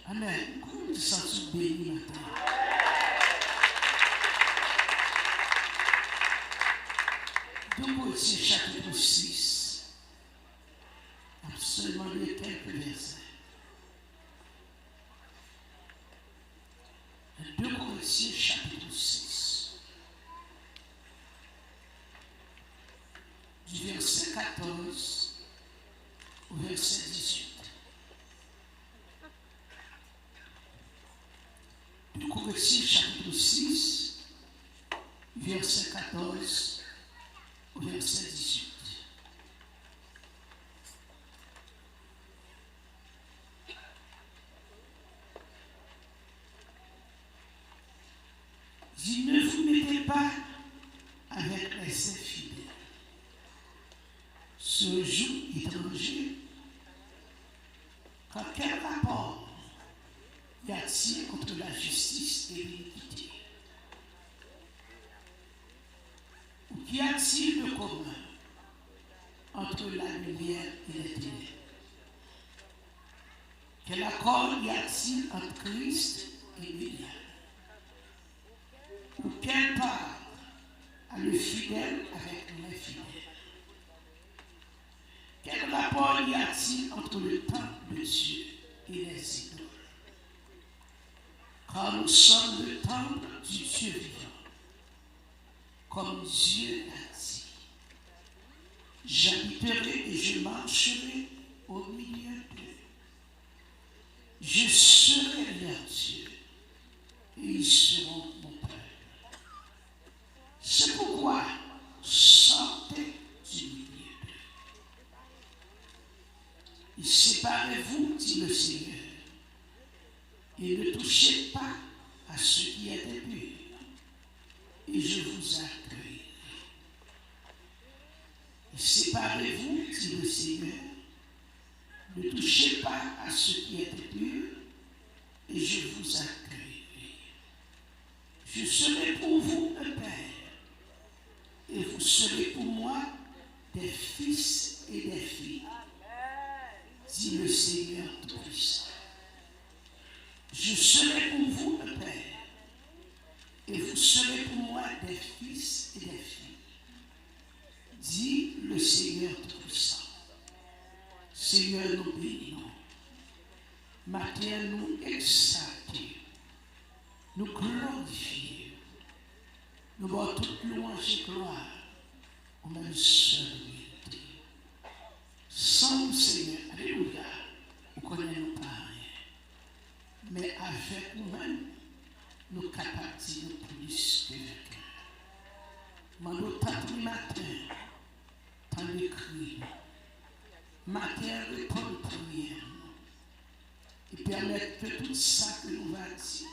Amen. Comment tu sens béni matin? Deux Corinthiens chapitre 6. Absolument les quelques versets. 2 Corinthiens chapitre 6. Du verset 14 au verset 18. 2 Corinthiens chapitre 6, verset 14 au verset 18. Dit, ne vous mettez pas avec les infidèles. Ce joug étranger, car quel rapport y a-t-il entre la justice et l'iniquité? Ou qu'y a-t-il de commun entre la lumière et les ténèbres? Quel accord y a-t-il entre Christ et Bélial? Ou quelle part a le fidèle avec l'infidèle? Quel rapport y a-t-il entre le temple de Dieu et les idoles? Car nous sommes le temple du Dieu vivant, comme Dieu l'a dit. J'habiterai et je marcherai au milieu d'eux. Je serai leur Dieu et ils seront mon peuple. C'est pourquoi sortez du milieu d'eux. Et séparez-vous, dit le Seigneur, et ne touchez pas à ce qui est impur, et je vous accueillerai. Et séparez-vous, dit le Seigneur, ne touchez pas à ce qui est impur, et je vous accueillerai. Je serai pour vous un père, et vous serez pour moi des fils et des filles, dit le Seigneur Tout-Puissant. Je serai pour vous un père, et vous serez pour moi des fils et des filles, dit le Seigneur Tout-Puissant. Seigneur, nous bénissons. Matin, nous exaltons, nous glorifions, nous voyons toute louange et gloire au même seul vérité. Sans nous, Seigneur, alléluia, nous connaissons pas rien. Mais avec nous-mêmes, nous capables de dire plus que vainqueurs. Mando tant matin, tant d'écrit, matin répondre prière, et permettre que tout ça que nous va dire,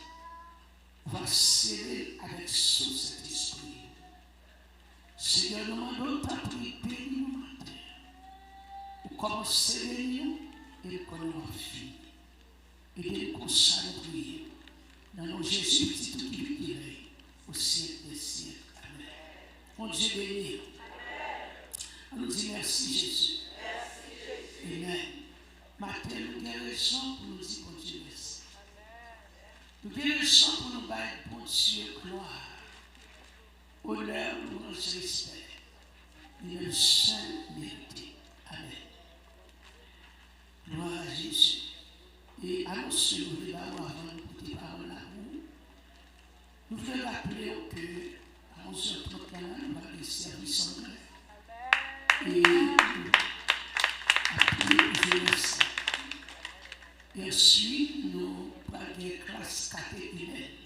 va sceller avec son Saint-Esprit. Seigneur, nous demandons ta prière, bénis-nous matin. Nous commençons à nous et nous connaissons la fille. Et de nous consacrer dans nos Jésus petit tout qui vit au siècle des siècles. Amen. Mon Dieu béni. On nous dit merci Jésus. Amen. Matin, nous avons raison pour nous dire bon Dieu merci. Nous avons raison pour nous battre bon Dieu gloire. Honneur, louange, respect. Il est le seul mérité. Amen. Gloire à Jésus. Et annonce-nous d'abord avant de écouter parole l'amour. Nous voulons rappeler que à 11h30, nous avons des services en grève. Et après, nous laissons. Et ensuite, nous avons des classes catéchumènes.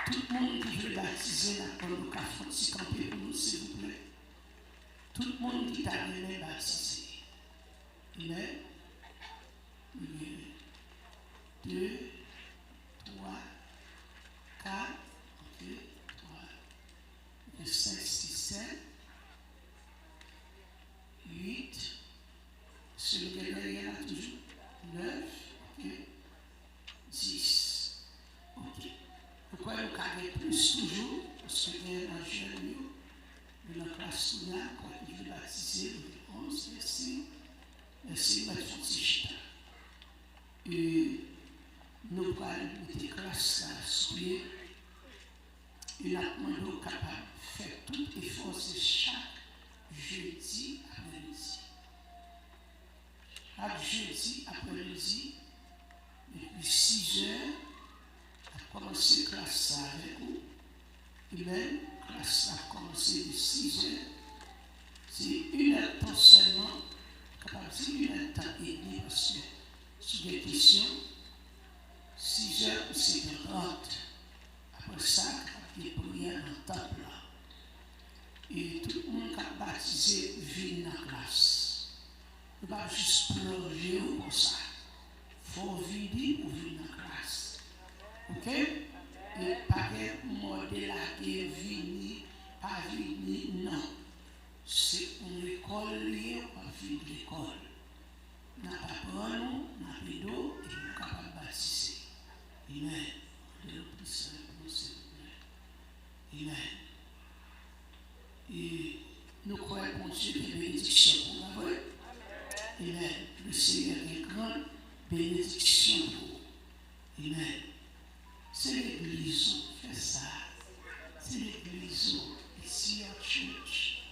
Tout le monde qui veut baptiser la parole de Cafoti, campez pour nous, s'il vous plaît. Tout le monde qui t'a aimé baptiser. Amen. 2, 3, 4, 2, 3, 5, 6, 7, 8, celui qui est derrière là toujours, 9, 10. Ok. Pourquoi nous carrez plus toujours? Parce que il y a un jeune de la classe là, quand il veut baptiser, 11, merci, merci, ma petite chita. Et mettre classe là sur pied. Il a demandé capable de faire tout effort chaque jeudi après-midi. Chaque jeudi après-midi, depuis 6 heures, a commencé la classe avec vous. Et même, la classe a commencé de 6 heures. C'est 1 heure de temps seulement, capable de 1 heure de temps et demi, parce que sur des questions, 6 heures, c'est 30. Après ça, il y a des prières dans le temple là. Et tout le monde a baptisé vient dans la classe. Il ne va pas juste plonger comme ça. Il faut venir pour venir dans la classe. Ok? Et pas de modèle à venir, pas venir, non. C'est une école liée à venir de l'école. Nous n'avons pas peur, nous n'avons pas d'eau et nous sommes capables de baptiser. Amen. Amen. Et nous croyons en Dieu des bénédictions pour la voix. Amen. Le Seigneur est grand bénédiction pour vous. Amen. C'est l'église qui fait ça. C'est l'église. It's your church.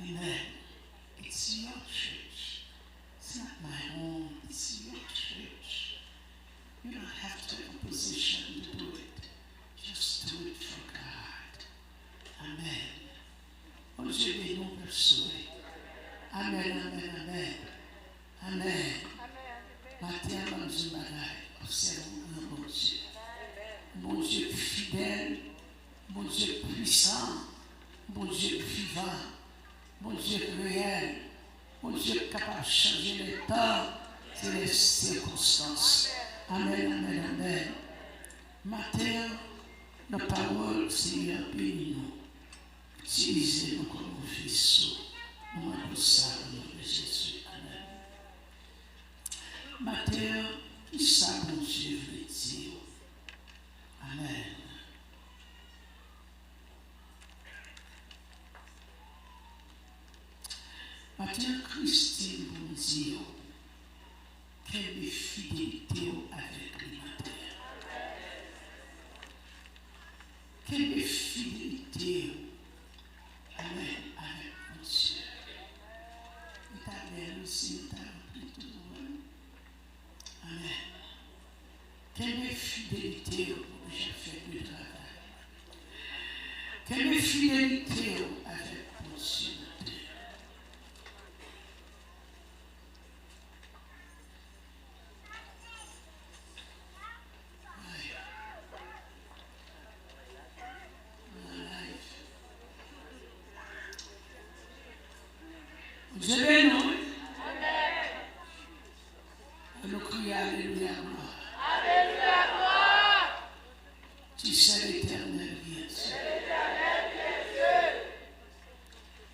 Amen. It's your church. It's not my home. It's your church. You don't have to have a position to do it. Just do it for God. Amen. Oh Dieu, nous persuadons. Amen, amen, amen. Amen. Matin, dans une bagaille, observons un bon Dieu. Bon Dieu fidèle, bon Dieu puissant, bon Dieu vivant, bon Dieu réel, bon Dieu capable de changer les temps et les circonstances. Amen, amen, amen. Matin, la parole, Seigneur, bénis-nous. Utilisez-nous comme vos fils. Nous demandons ça au nom de Jésus. Amen. Matin, qui ça, mon Dieu, veut dire? Amen. Matin, Christine, bon Dieu, quelle fidélité avec les matins. Quelle fidélité, amen, avec mon Dieu. Il t'a bien aussi, il t'a rempli tout le monde. Amen. Quelle fidélité pour que j'ai fait le travail. Quelle fidélité avec mon Dieu. Je vais nous. Nous crions Alléluia. Alléluia. Tu sais l'éternel bien sûr.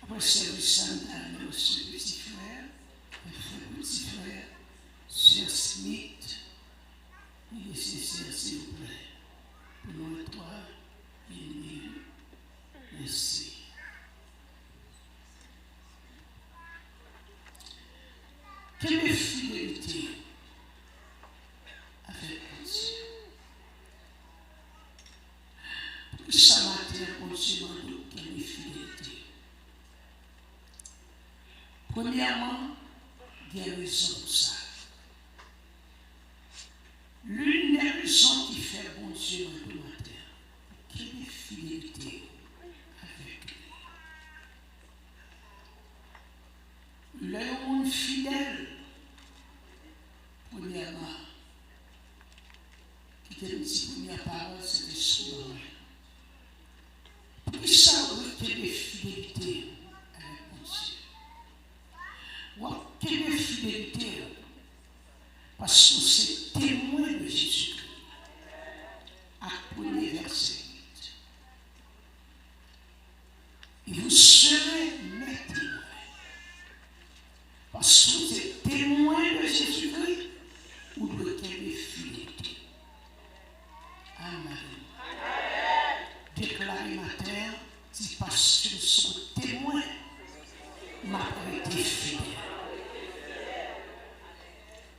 Après service Saint-Anne, monsieur petit frère, petit frère, Sir Smith, il est nécessaire, s'il vous plaît, pour nous trois, merci. Quelle fidélité avec Dieu. Pour que ça matin, on se demande quelle fidélité. Premièrement, il y a raison pour ça. L'une des raisons qui fait bon Dieu dans le matin, quelle fidélité avec lui. L'homme fidèle, premièrement, qui était une petite première parole, c'était souvent. Pour ça, quelle fidélité avec mon Dieu. Quelle fidélité, parce que c'est témoin de Jésus-Christ. À premier verset 8. Et vous serez mes témoins. Parce que vous êtes témoin de Jésus-Christ ou de quelle fidélité. Amen. Déclarez ma terre, si parce que nous sommes témoins, m'a été fidèle.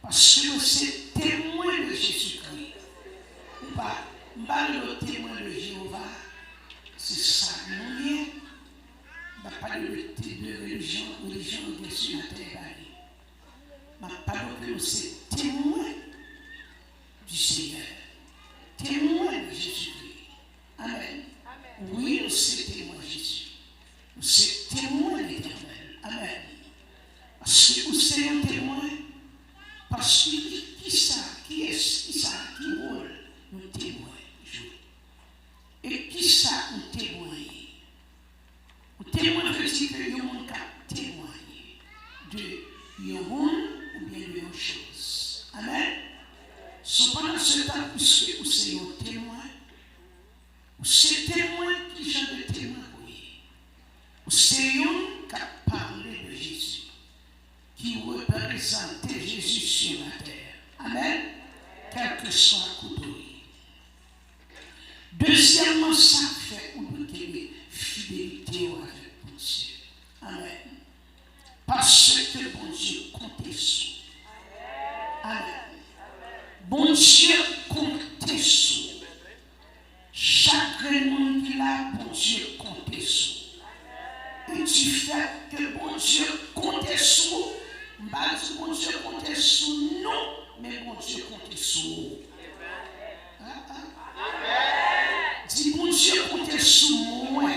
Parce que vous êtes témoin de Jésus-Christ qui ça, qui rôle nous témoigne jouer. Et qui ça nous témoigne? Nous témoigne veut dire que nous avons témoigner de un monde ou bien de une chose. Amen. Cependant, ce temps, puisque vous êtes un témoin, vous êtes témoin qui genre de témoin pour vous. C'est un qui a parlé de Jésus, qui représentait Jésus sur la terre. Amen. Quel que soit le coup. Deuxièmement, ça fait ou de fidélité avec mon Dieu. Amen. Parce que bon Dieu compte sur. Amen. Bon Dieu compte sur. Chaque monde qui a, bon Dieu compte sur. Et du fait que bon Dieu compte sur, bon Dieu compte sur nous, mais bon Dieu compte sur nous. Dis bon Dieu compte sur moi.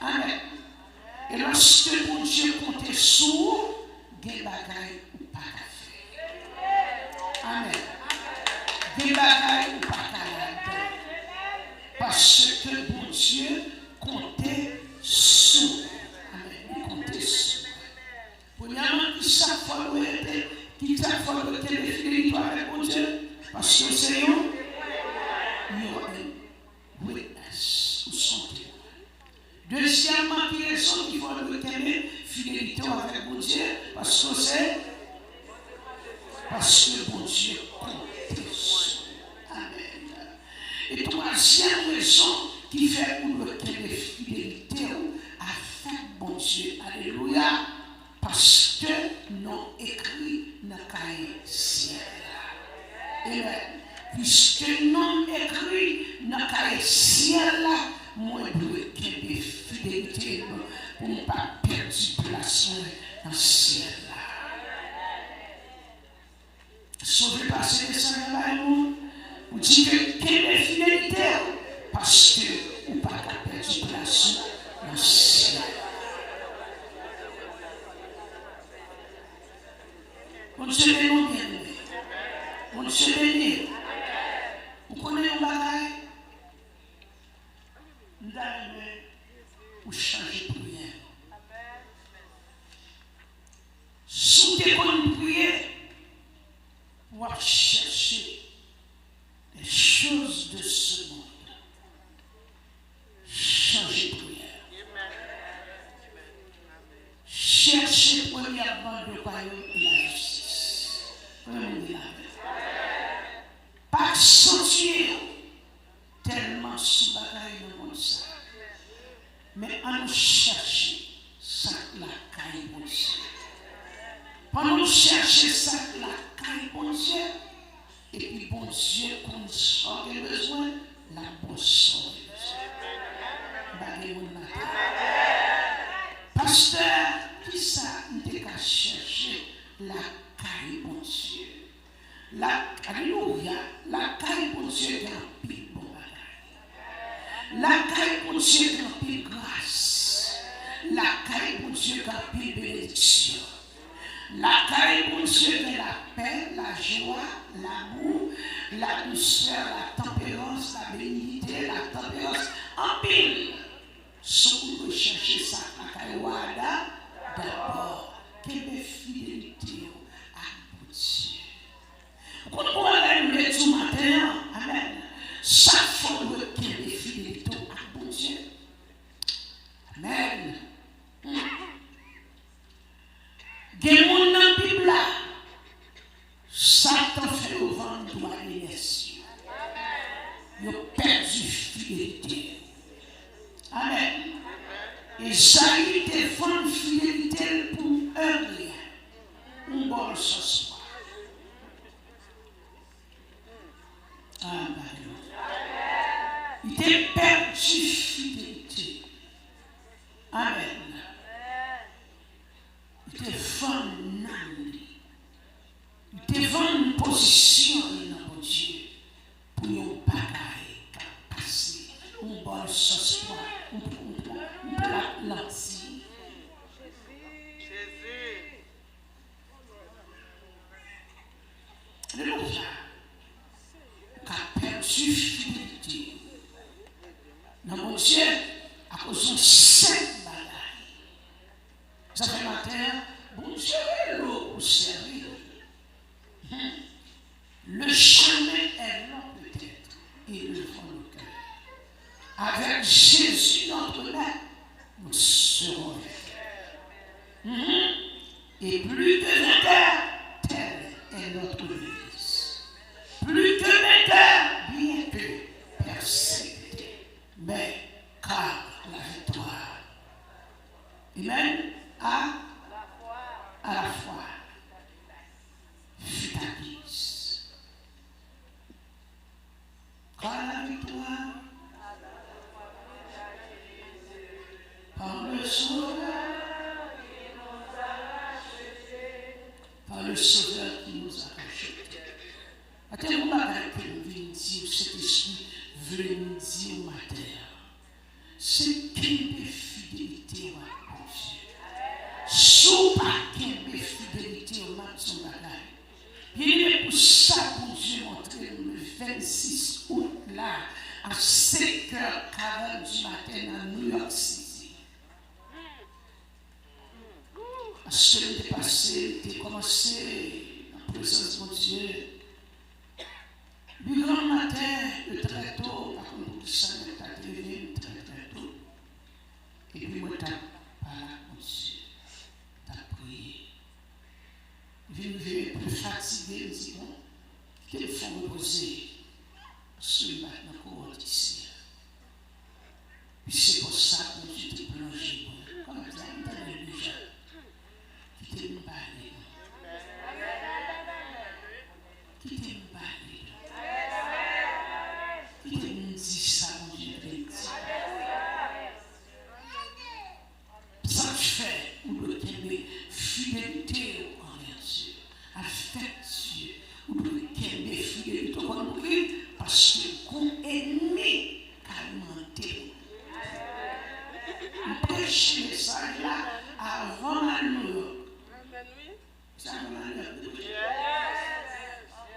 Amen. Et lorsque bon Dieu compte sur vous, il y a des bagailles ou pas qu'à faire. Amen. Des bagailles ou pas qu'à faire. Parce que bon Dieu compte sur vous. Amen. Il compte sur vous. Premièrement, qui s'affole le téléphone avec bon Dieu. Parce que c'est nous. Witness ou son témoin. Deuxièmement, qui raison qu'il faut le témoin, fidélité avec mon Dieu, parce que mon Dieu compte sur. Amen. Et troisième raison qui fait pour le témoin fidélité avec mon Dieu, alléluia, parce que non écrit dans le cahier ciel. Amen. Puisque non écrit dans le cahier ciel, moi je dois être des fidélités pour ne pas perdre place dans le ciel. Sauvé par ces descendants, vous dites que des fidélités parce que vous ne pouvez pas perdre place dans le ciel. Bon Dieu béni, bien-aimé. Bon Dieu béni. Vous connaissez un bagage? Nous allons vous changer pour rien. Si vous devez prier, vous allez chercher les choses de ce monde. Changer pour rien. Cherchez premièrement le royaume et la justice. Pas sentir tellement sous bagaille dans le monde ça. Mais à nous chercher ça la caille bon Dieu. Pendant nous chercher ça la caille bon Dieu. Et puis bon Dieu qu'on sort des besoins, la bonne sort des besoins. Pasteur, qui ça nous qu'à chercher la caille bon Dieu? Alléluia, la caille pour Dieu est un pile bon bagage. La caille pour Dieu est un pile grâce. La caille pour Dieu est un pile bénédiction. La caille pour Dieu est la paix, la joie, l'amour, la douceur, la tempérance, la bénignité, la tempérance en pile. Si vous recherchez ça, la caille wada, d'abord, quelle fidélité à mon Dieu. Quand on va lever tout matin, amen, ça faut qu'il y ait des fidélités à mon Dieu. Amen. Des gens dans la Bible, Satan fait au vent de l'aliénation. Il a perdu fidélité. Amen. Et Saïd défend fidélité pour un rien. Un bon ce soir. Amen. Il a perdu fidélité. Amen. Il défend Nandi. Il défend une position dans mon Dieu pour nous bagaille passer. Un bon ce soir. Un plat lanci. sur fidélité. Dans mon Dieu, à cause de cette bagaille. Ça fait matin, bon Dieu, l'eau pour servir. Le chemin est long peut-être, et le fond le cœur. Avec Jésus, notre Maître, nous serons et plus que l'éther, telle est notre devise. Plus que l'éther, bien que persécuté, mais car la victoire. Amen. À la fois fut acquise. Car la victoire par le Sauveur, par le Sauveur qui nous a rachetés. Attends, on va que nous venons dire, cet esprit veut nous dire matin, c'est quelle fidélité à Dieu. Sous pas quelle fidélité au mat son bagage. Il est pour ça que Dieu montré le 26 août là, à 5h40 du matin à New York City. À ce qui était passé, il a commencé en présence de mon Dieu. Le grand matin, le très tôt, par contre, ça m'est arrivé très tôt. Et puis moi, t'as parlé à mon Dieu, t'as prié. Je me plus fatigué, je me dis bon, qu'il faut reposer sur le matin qu'on ici. Puis c'est pour ça que je t'ai plongé, comme ça, on t'a déjà. Qui t'aime parler. Qui t'aime parler. Qui t'aime dire ça, mon Dieu, ça fait ou le t'aimer fidélité envers Dieu, affectueux, ou le t'aimer fidélité envers Dieu, parce que qu'on ennemi calmenté. On prêche le message là avant la nuit.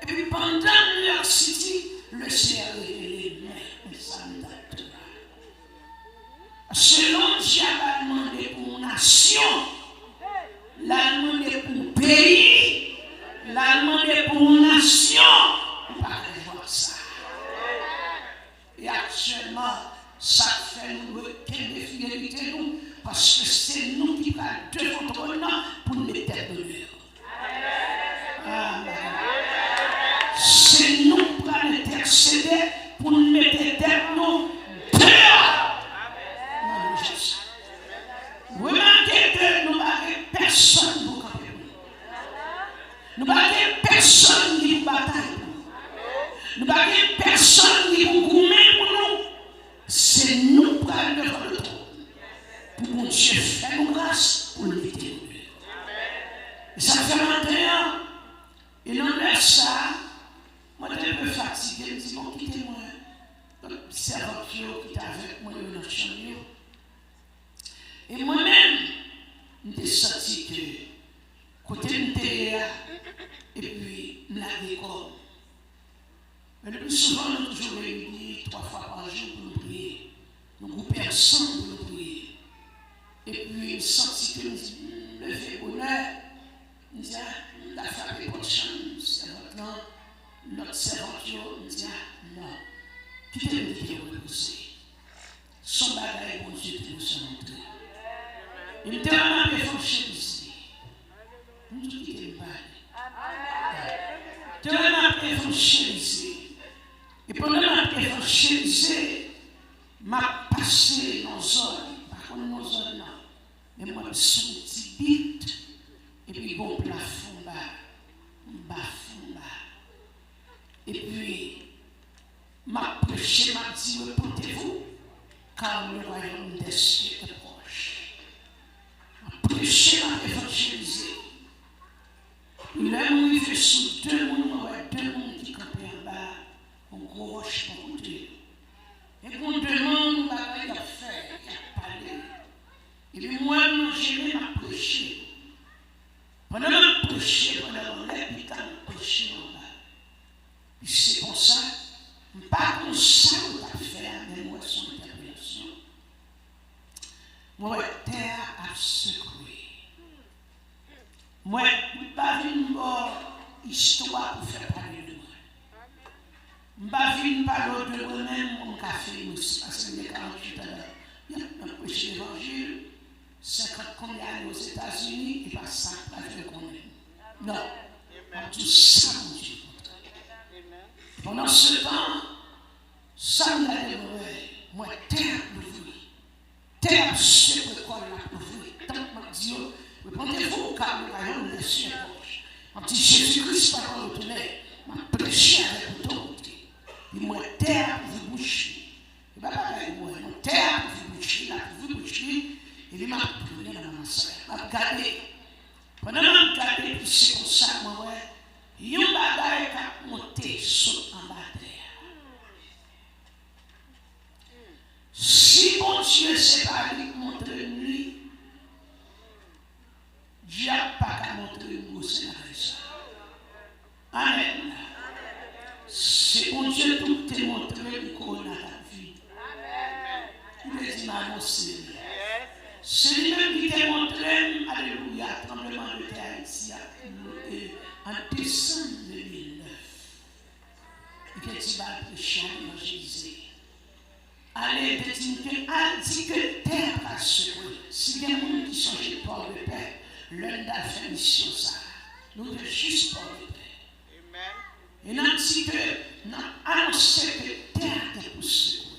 Et puis pendant New York City, le Seigneur a révélé mais ça me date. Selon Dieu a demandé pour une nation, l'a demandé pour un pays, l'a demandé pour une nation, on ne peut pas voir ça. Et actuellement, ça fait nous requête de fidélité, nous, parce que c'est nous qui parlons devant ton nom pour nous l'éternel. C'est nous qui allons intercéder pour nous mettre derrière nous dehors. Remarquez que nous n'avons personne pour camper. Nous n'avons personne qui nous bataille. Nous n'avons personne qui nous gourmet pour nous. C'est nous qui allons devant le trône. Pour mon Dieu faire nous grâce pour l'éternel. Et ça fait 21 ans. Et non laisse ça. Moi, je suis un peu fatigué. Je me dis, bon, quittez-moi. C'est votre qui est avec moi dans la chambre. Et moi-même, je me suis senti que, côté de terre, et puis, je l'avais comme. Mais le plus souvent, nous sommes toujours réunis 3 fois par jour pour nous prier. Nous groupons ensemble pour nous prier. Et puis, je senti que le fait bonheur, je me dis, la femme est bonne chance, c'est maintenant. Notre cerveau nous dit non, quittez-le qui est reposé. Son bagage, bon Dieu, qui nous sommes montrés. Il me dit, maman, il faut ici. Nous tous qui t'aiment pas. Il faut ici. Et pendant que il faut ici, m'a passé dans zone, par contre, dans zone là. Mais moi, je suis un petit bit, et puis bon plafond bas, et puis, m'a prêché, m'a dit, reportez-vous, car le royaume des cieux est proche. M'a prêché, m'a évangélisé. Il a arrivé sous 2 mondes qui campaient en bas, en gros roche pour côté. Et qu'on demande, il a fait, il a parlé. Et puis moi, j'ai m'a prêché. Pendant que je prêchais, pendant que je prêchais en bas. Et c'est pour ça, je ne pas histoire pour faire parler de moi. Je ne vais pas parler de moi-même, mon café, parce que les 48 heures, il y a un prêché l'évangile, 50 combien aux États-Unis, et pas ça, pas fait qu'on est. Non, tout ça, mon Dieu. Pendant ce temps, ça me l'a dévoré. Moi, terre l'ouvrir. Terre, c'est le corps l'a ouvrir. Tant que Dieu, répondez-vous, car nous voyons le ciel proche. En petit Jésus-Christ, par le tonnerre, m'a prêché avec autorité. Et moi, terre, vous bouchez. Et bien, moi, terre, vous bouchez, là, vous bouchez. Et il m'a pris dans ma salle. M'a regardé. Pendant que m'a regardé, puis c'est comme ça, moi, ouais. Il y a un bagage qui a monté, saute en bas de terre. Si mon Dieu c'est pas lui qui montre lui, Dieu n'a pas qu'à montrer nous, c'est la raison. Amen. C'est mon Dieu tout te montré qu'on a la vie. Il est dit m'annoncer. C'est lui-même qui t'a montré, alléluia, tremblement de terre ici en décembre 2009. Il a dit prêcher à l'évangéliser. Allez, dit que terre va secouer. Si des gens qui sont chez Port de Paix, l'un a fait mission ça. Nous devons juste Port de Paix. Amen. Et nous avons dit que nous avons annoncé que terre est pour secouer.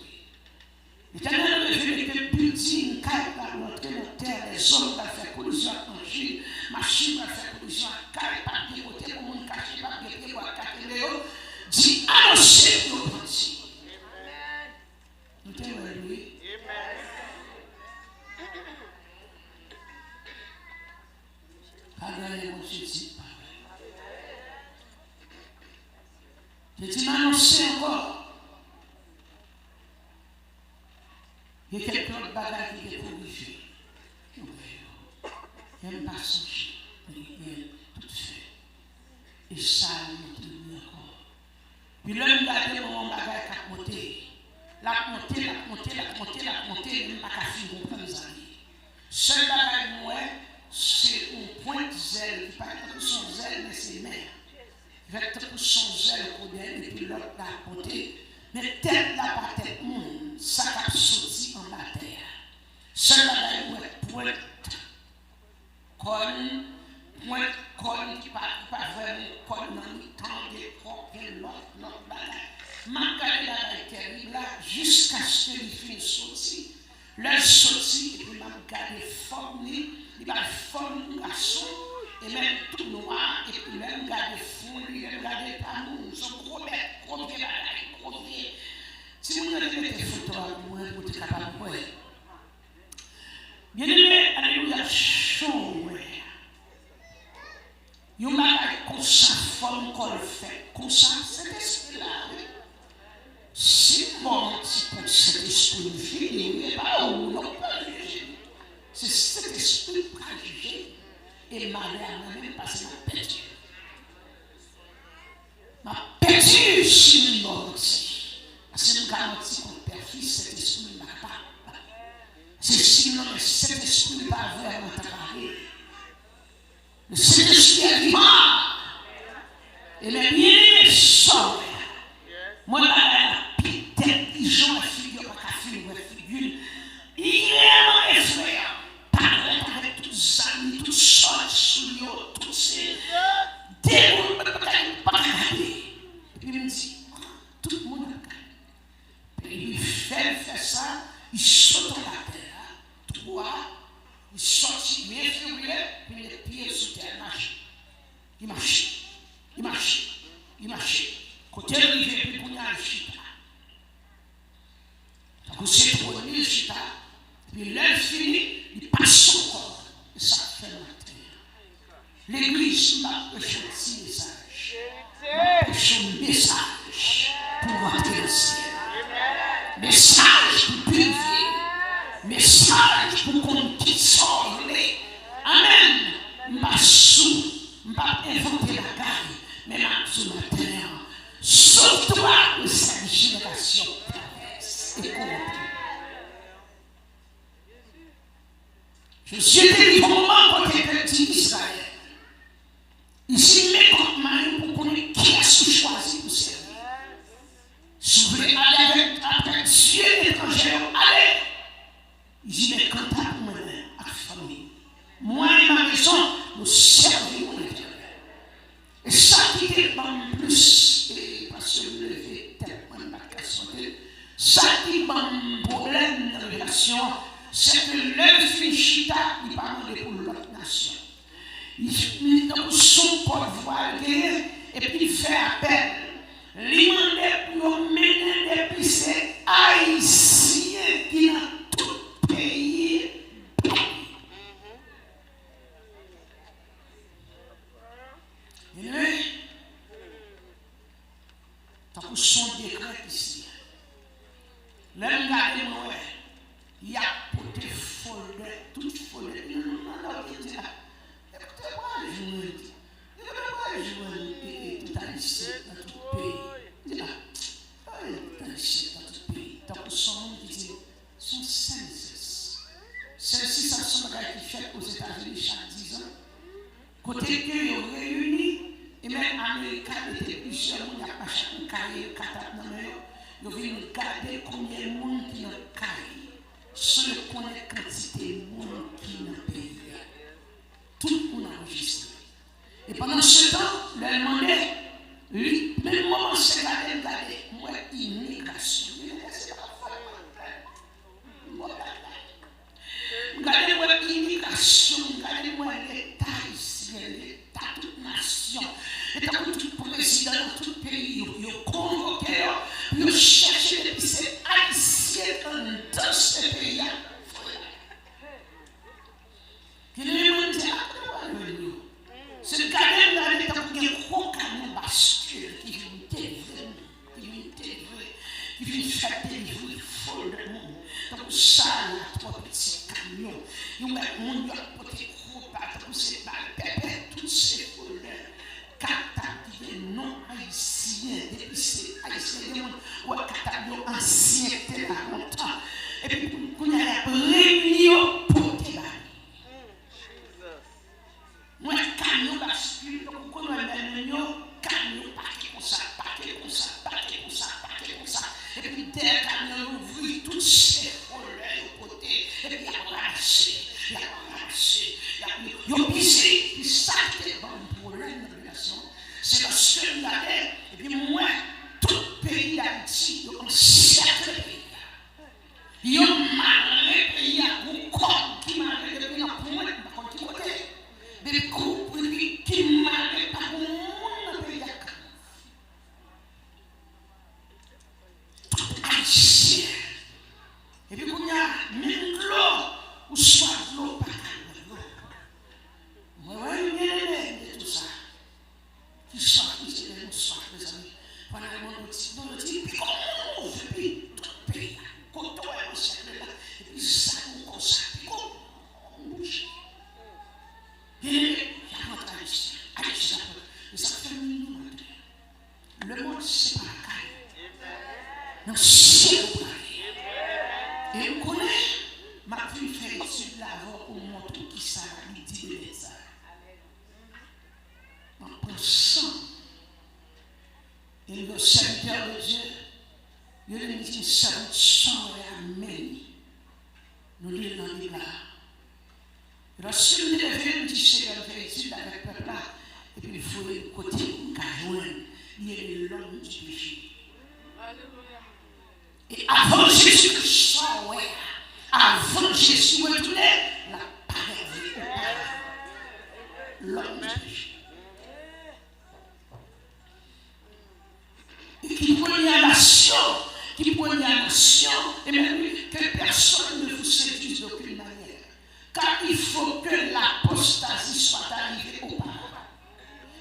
L'éternel a révélé que building, caille va rentrer dans terre, les hommes vont faire collision à manger, machine va faire collision à caille, papier côté, pour mon cacher, papier, pour cacher Léo. Dit annoncer nos pensées. Nous t'aimons, oui. Regardez mon Jésus. Je dis m'annoncer encore. Il y a quelques autres bagages qui sont corrigés. Il n'y a pas songer. Il y a tout fait. Et ça, nous tenons encore. Puis là, nous regardons mon bagage qui a monté. La montée, même pas qu'à finir, comme les amis. Seul bagage, moi, c'est un point de zèle, qui paraît que son zèle, mais c'est mère. Il va être que son zèle au côté, et puis l'autre la côté. Mais tête là, pas tête, ça a sorti en la terre. Seul bagage, moi, pointe, conne, qui pas vraiment conne, dans le temps des corps, l'autre bagage. Ma carrière est terrible là, jusqu'à ce qu'il finisse sortir. Là, sorti, et puis m'a gardé forme, il va forme de garçon, et même tout noir, et puis même gardé fond, il même gardé pas nous, son gros bête, gros pied, gros pied. Si vous avez des photos à moi, vous êtes capable de voir. Bien aimé, alléluia, chaud, ouais. Il y a un bagage comme ça, forme qu'on le fait, comme ça, c'est esprit-là, oui. Si mon petit cet esprit venu, et pas où non pas juger. C'est cet esprit qui a jugé. Et ma mère n'a même pas ma pète. Ma pète, si mon petit. Parce que nous garantissons qu'on perd fils, cet esprit n'a pas. C'est sinon, cet esprit n'est pas vraiment parlé. Le Saint-Esprit est vivant. Et les bien-aimés sont. Moi, la intelligent, la figure, la figure, il est vraiment effrayant. Parler avec tous les amis, toutes sortes, sous tous ces démons, pas regarder. Et puis il me dit, tout le monde regarde. Et il fait ça, il saute dans la terre, toi, il sortit, il est furieux, puis les pieds sous terre, il marche. Côté arrivé, puis qu'on y a un chita. Donc c'est trop le chita. Puis l'heure finie, il passe encore. Et ça fait la terre. L'église m'a prêché un petit message. M'a prêché un message pour rentrer au ciel. Message pour purifier. Message pour qu'on puisse sauver. Amen. M'a sous, m'a inventé la gagne, mais m'a sous la terre. Sauve-toi de cette génération perverse et corrompue. Je suis délivré au moment où tu es petit Israël. Ici, mes comptes c'est que l'un fin chita, il va demander pour l'autre nation. Il dans son porte-voix et puis il fait appel. Il demande pour mener depuis ces haïtiens qui dans tout pays. Tant que son décret ici. L'homme garde moi, il y a porté folle, toute folle. Écoutez-moi, je vous dis. Tout haïtien dans tout pays. Tout haïtien dans tout pays. Tant que son nom dit, son census. Celle-ci, ça sont des qui fait aux États-Unis chaque 10 ans. Côté que ils réunis, et même Américain était plusieurs, il y a pas chaque cahier, ils viennent regarder combien de monde qui ont cahier, sans connaître la quantité de monde qui ont dans le pays. Tout le monde enregistré. Et pendant ce temps, le demandait, lui, même moment c'est regarder, moi, immigration. C'est pas regardez-moi l'immigration, regardez-moi l'État ici, l'État de toute nation, l'État de tout président dans tout pays, ils ont convoqué, ils ont cherché depuis ces haïtiens dans ce pays. Qui nous dit, c'est regarder dans l'État pour qu'il y ait un gros camion bascule qui vient délivrer, qui vient faire délivrer folle de monde. Donc ça, là, trois petits camions, ils ont un monde qui gros bateaux, c'est pas le tous ces voleurs, catapultés non haïtiens, depuis ces haïtiens, ou catapultés anciens, c'était là longtemps. Et puis, quand il y a la réunion pour te battre. Moi, camion bascule, donc quand on a la réunion, camion paquet comme ça, paquet comme ça, paquet comme ça, paquet comme ça. Et puis, dès le camion ouvre, tous ces voleurs au côté, et puis il a arraché, il a pisé, puis ça c'était un problème de relation. C'est lorsque il allait, et puis moi, tout pays d'Haïti, en certain pays, ils ont marré le pays à vous, comme qui marrait le pays à point, par contre, côté, des groupes qui marraient par le monde le pays à tout haïtien. Et puis, il y a même l'eau, ou soit l'eau, pas l'eau. Moi, je vais de tout ça. Qui soit, qui se lève, soit, mes amis. Pendant le dit, puis comment on fait, puis tout le pays, quand on est au cercle là, et puis ça, on consacre, puis comment on bouge. Et il y a notre haïtien, mais ça fait nous matin. Le monde, c'est pas la caille. Non, c'est le pareil. Et on connaît, ma vie fait étude là-bas pour montrer qui ça lui dit de ça. En pensant, et le serviteur de Dieu, il lui dit, ça va sans amen. Nous lisons dans la Bible là. Lorsque nous devons nous dire, Seigneur, faire étude avec le peuple là, et puis il faut le côté où il y a l'homme du péché. Et avant Jésus-Christ, avant Jésus retourné, la parole l'homme du péché. Et qui prenait la nation, et même que personne ne vous séduise d'aucune manière. Car il faut que l'apostasie soit arrivée auparavant.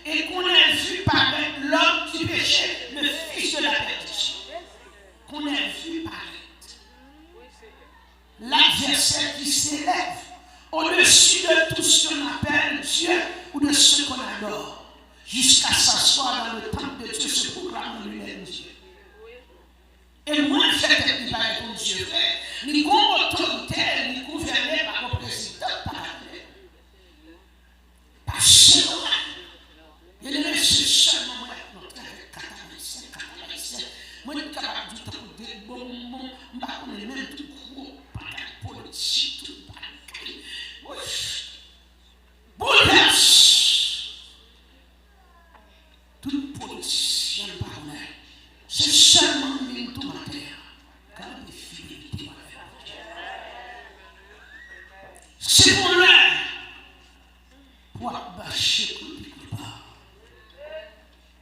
Et qu'on ait vu paraître l'homme du péché, le fils de la perdition. Qu'on ait vu paraître l'adversaire qui s'élève au-dessus de tout ce qu'on appelle Dieu ou de ce qu'on adore, jusqu'à s'asseoir dans le temple de Dieu, se proclamant lui-même Dieu. Et moi, je fais qu'il paraît comme Dieu fait, ni comme autorité, ni gouverné par le président, par cela. Il est seulement moi, notre cathalicien. Moi, je suis capable de dire que des bons moments, je ne même tout gros, pas de politique, tout pas de bouleverse. Tout politicien parle. C'est seulement une tout matin. Car les fidélités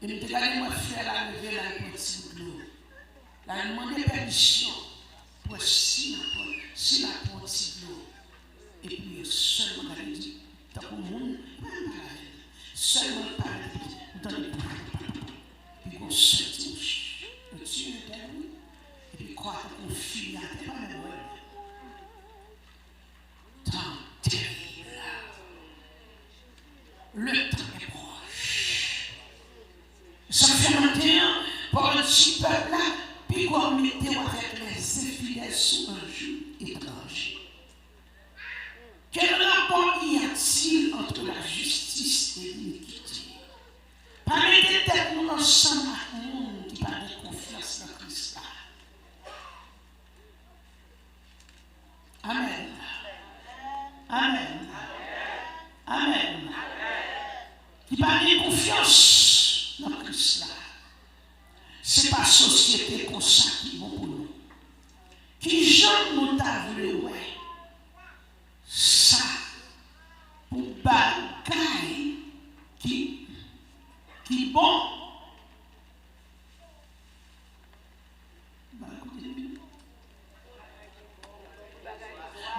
Et je me suis dit, moi, faire la lever la petite de l'eau. Là, je demandé permission pour si la petite de l'eau. Et puis, seulement, elle dit, tant que le monde, seulement, dans les puis on se touche. Le Dieu est là, et puis croire qu'on fuit la terre, pas même. Tant terrible. Le temps est proche. Ça fait longtemps pour un petit peuple là, puis qu'on mettait avec les infidèles sous un joug étranger. Quel rapport y a-t-il entre la justice et l'iniquité? Pas mettre tête nous ensemble avec le monde qui parle de confiance dans Christ. Amen. Amen. Amen. Qui parle de confiance dans Christ. Ce n'est pas la société comme ça qui est bon pour nous. Qui j'aime nous t'a voulu, ouais. Ça, pour bagaille qui bon.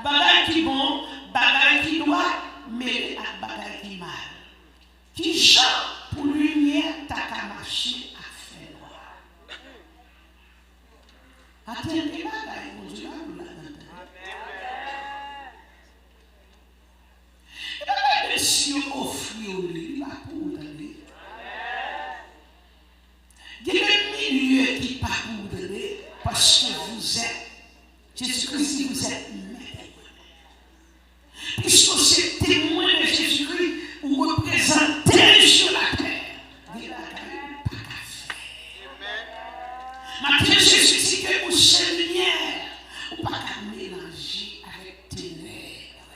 Bagaille qui bon, bagaille qui doit, mais à bagaille qui mal. Qui chante pour lumière, t'as qu'à marcher à faire droit. Attendez bagaille, mon Dieu, nous l'avons. Et si on offre au lit, il va pour donner. Il y a des milieux qui ne pas pour donner parce que vous êtes, Jésus-Christ dit, vous êtes maître. Puisque c'est témoin de Jésus-Christ, vous représentez sur la terre. Il n'y a pas qu'à faire. Maintenant, Jésus dit que vous êtes lumière, vous n'avez pas qu'à mélanger avec ténèbres.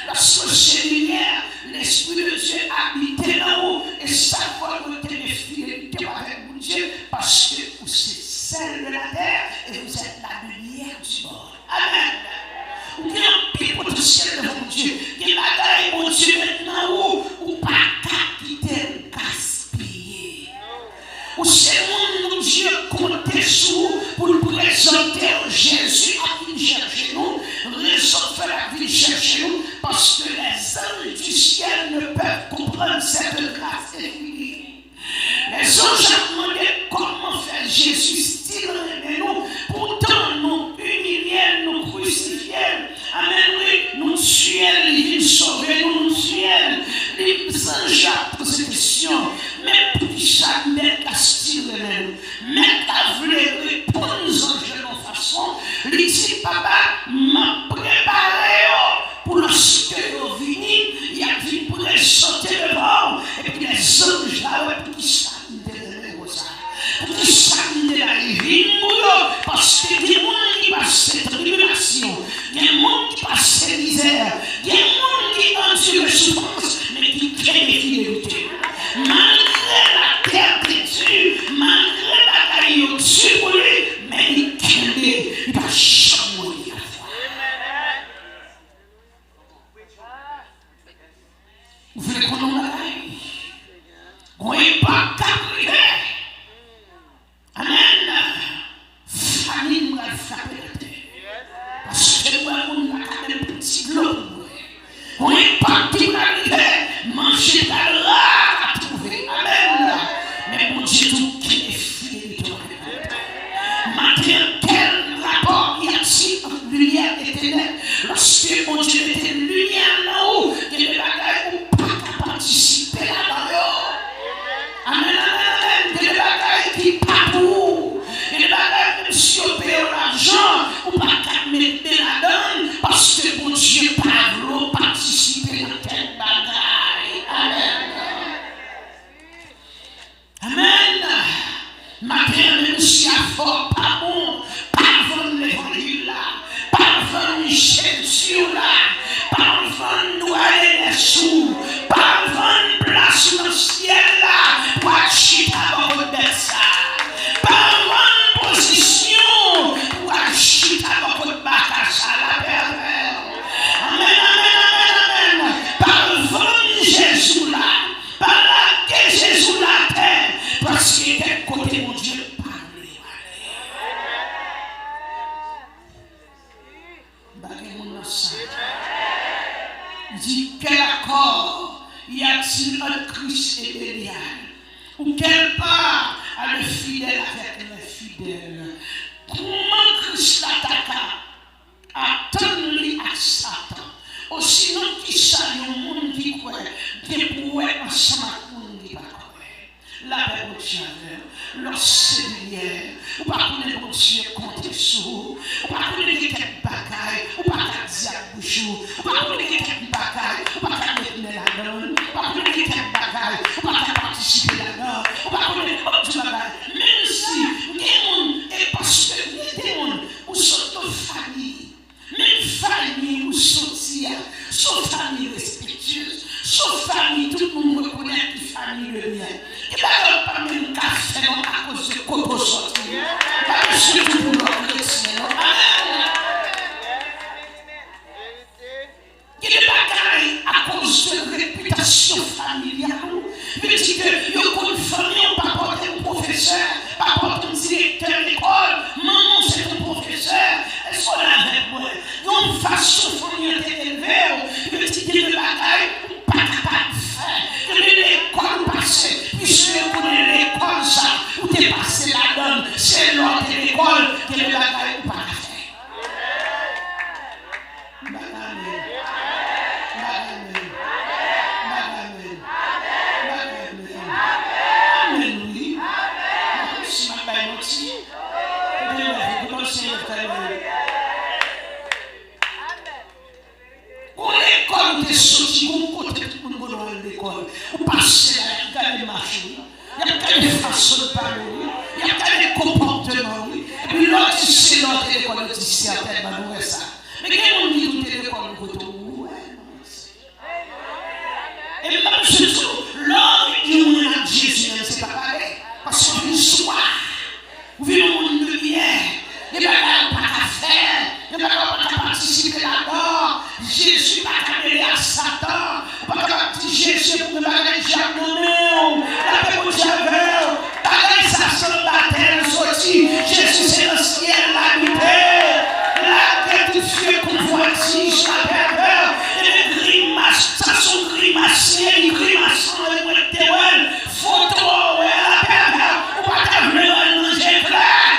Lorsque c'est lumière, l'Esprit de Dieu habite là haut et savoir que vous êtes fidélité avec mon Dieu parce que vous êtes celle de la terre et vous êtes la lumière du monde. Amen. Vous avez un pire potentiel devant mon Dieu. Il y a la taille, mon Dieu, maintenant où pas qu'à quitter le gaspiller. Où c'est mon Dieu compter sur vous pour le présenter Jésus à qui chercher nous. Raison de faire la vie chercher nous parce que les anges du ciel ne peuvent comprendre cette grâce infinie. Les anges ont demandé comment faire Jésus style et nous. Pourtant, nous humilier, nous crucifier. Amen, oui, nous tuer, les sauver, nous tuer. Les anges ont posé question. Mais pour qui ça met à style et nous? Mais à vouloir répondre aux anges de nos façons. Il dit, papa, m'a préparé pour lorsque vous venez, il y a vu présenter devant. Et puis les anges là, pour qui ça pour qui ça de la vie, parce que des gens qui passent cette tribulation, des gens qui passent cette misère, des gens qui endurent les souffrances, mais qui créent des fidélités. Malgré la terre têtue, malgré la caillou dure, mais il crée, il va jamais mourir. Vous voulez qu'on en aille? On n'est pas carré. Amen. Famille nous a frappé la terre. Parce que nous avons un petit globe. On n'est pas tout arrivé. Manger la rare à trouver. Amen. Mais mon Dieu, tout qui est fidélité. Matin, quel rapport y a-t-il entre lumière et ténèbres? Lorsque mon Dieu était lumière là-haut, il y a des bagages où pas participer là-dedans. Amen, amen, des bagages qui pas pour. Des bagages même si on paye l'argent, on pas qu'à mettre la donne parce que mon Dieu pas voulu participer à tel bagaille. Amen. Amen. Matin, même si à fort pas bon, pas vendre l'évangile là, pas vendre Jésus là, pas vendre nous aller les sous, pas vendre place dans le ciel là, pour acheter à votre ça, pas vendre position, pour acheter à votre bac à ça la pervers. Amen, amen, amen, amen. Pas vendre Jésus là, pas laquer Jésus la terre. Parce que quel côté mon Dieu parle. Il dit quel accord y a-t-il entre Christ et Bélial? Ou quelle part a le fidèle avec le fidèle? Comment Christ l'attaqua? Attends-lui à Satan. Aussi non qui salue au monde qui croit, qui pourrait ensemble à monde qui va croire. La paix au Dieu, lorsque hier, ou pas connaître mon Dieu compter sur, ou pas connaître quelques bagailles, ou pas dire à bouchou, ou pas connaître quelques bagailles, ou pas mettre la donne, ou pas connaître quelques bagailles, ou pas participer là-dedans, ou pas connaître autre bagaille. Même si des gens, et parce que des gens, ou sont de famille, même famille ou sortir, sauf famille respectueuse, sauf famille, tout le monde reconnaît que famille le mien. Et bien, pas même café à cause de coco sorti. Pas surtout pour l'homme de ciel. Amen. Il y a des bagailles à cause de réputation familiale. Il dit que il y a une famille, on va porter un professeur, pas porter un directeur d'école. Maman, c'est un professeur. Est-ce qu'on a avec moi? Donc, façon famille élevée, il dit que des bagailles, pas capable de faire. Il y a l'école passée. Puisque vous connaissez l'école, ça, où tu es passé la donne, c'est l'ordre de l'école que le bagaille ou pas à faire. L'école des sorties, vous côté tout le monde dans l'école, vous passez là, il y a des marchés, il y a des façons de parler, il y a des comportements, et puis l'autre, c'est l'autre l'école, c'est certainement nous ça. Mais quand on dit tout l'école, nous retournons, et même surtout, l'homme qui on a Jésus, c'est pas pareil, parce qu'on vit soir, vous vivez au monde de lumière, il n'y a pas à faire, il n'y a pas à participer là-dedans. Jésus n'a pas mêlé à Satan, pas qu'à Jésus pour me balayer jamais, la paix pour Dieu, balayer sa sonde la terre sortie, Jésus c'est le ciel, l'habité, la tête du feu convoitise, la pervers, et les grimaces, ça sont grimaciers, les grimaçants, les mots de terreur, photo, la pervers, ou pas qu'à venir manger clair,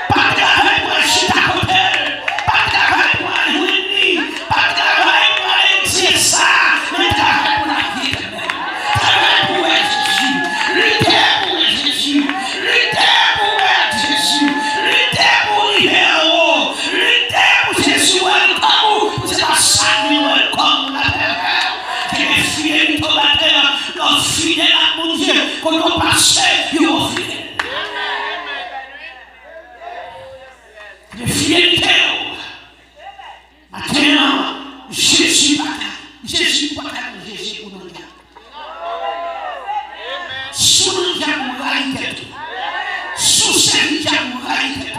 pas qu'à venir manger ta côté, pas qu'à venir manger, pas qu'à venir dire ça, mais t'as pour la vie, t'as pour Jésus, lutter pour Jésus, lutter pour Jésus, lutter pour l'hiver, lutter pour Jésus, welcome, c'est pas ça qui welcome la terre, qui est fidèle au la terre, leur fidèle à mon Dieu, quand on passe, ils ont fidèle. Les fidélités, maintenant, Jésus pas Jésus pour nous dire. Sous nous avons réalité. Sous service avons réalité.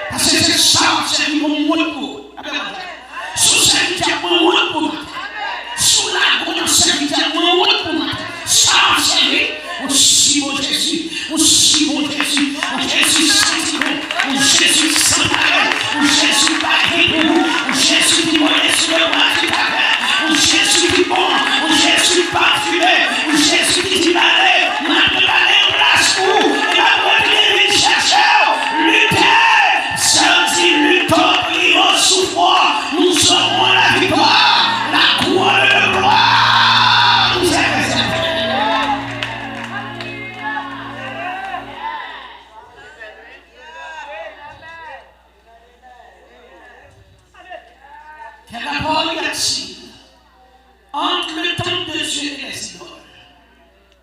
Parce que c'est ça, c'est mon monde pour. Sous service avons monde pour. Sous la bonne service avons monde pour. Ça, c'est aussi mon Jésus, aussi mon Jésus, mon Jésus saint-Dieu, mon Jésus saint-Dieu, mon Jésus paré, mon Jésus qui monnaie sur le bras du Père, mon Jésus qui bon, mon Jésus parfumé, mon Jésus qui dit allez, maintenant allez en place où, et la première vie chercheur, lutter, samedi, luttons, prions, souffrons, nous aurons la victoire, la couronne de gloire, nous est réservée. Quel rapport y a-t-il entre le temple de Dieu et les idoles?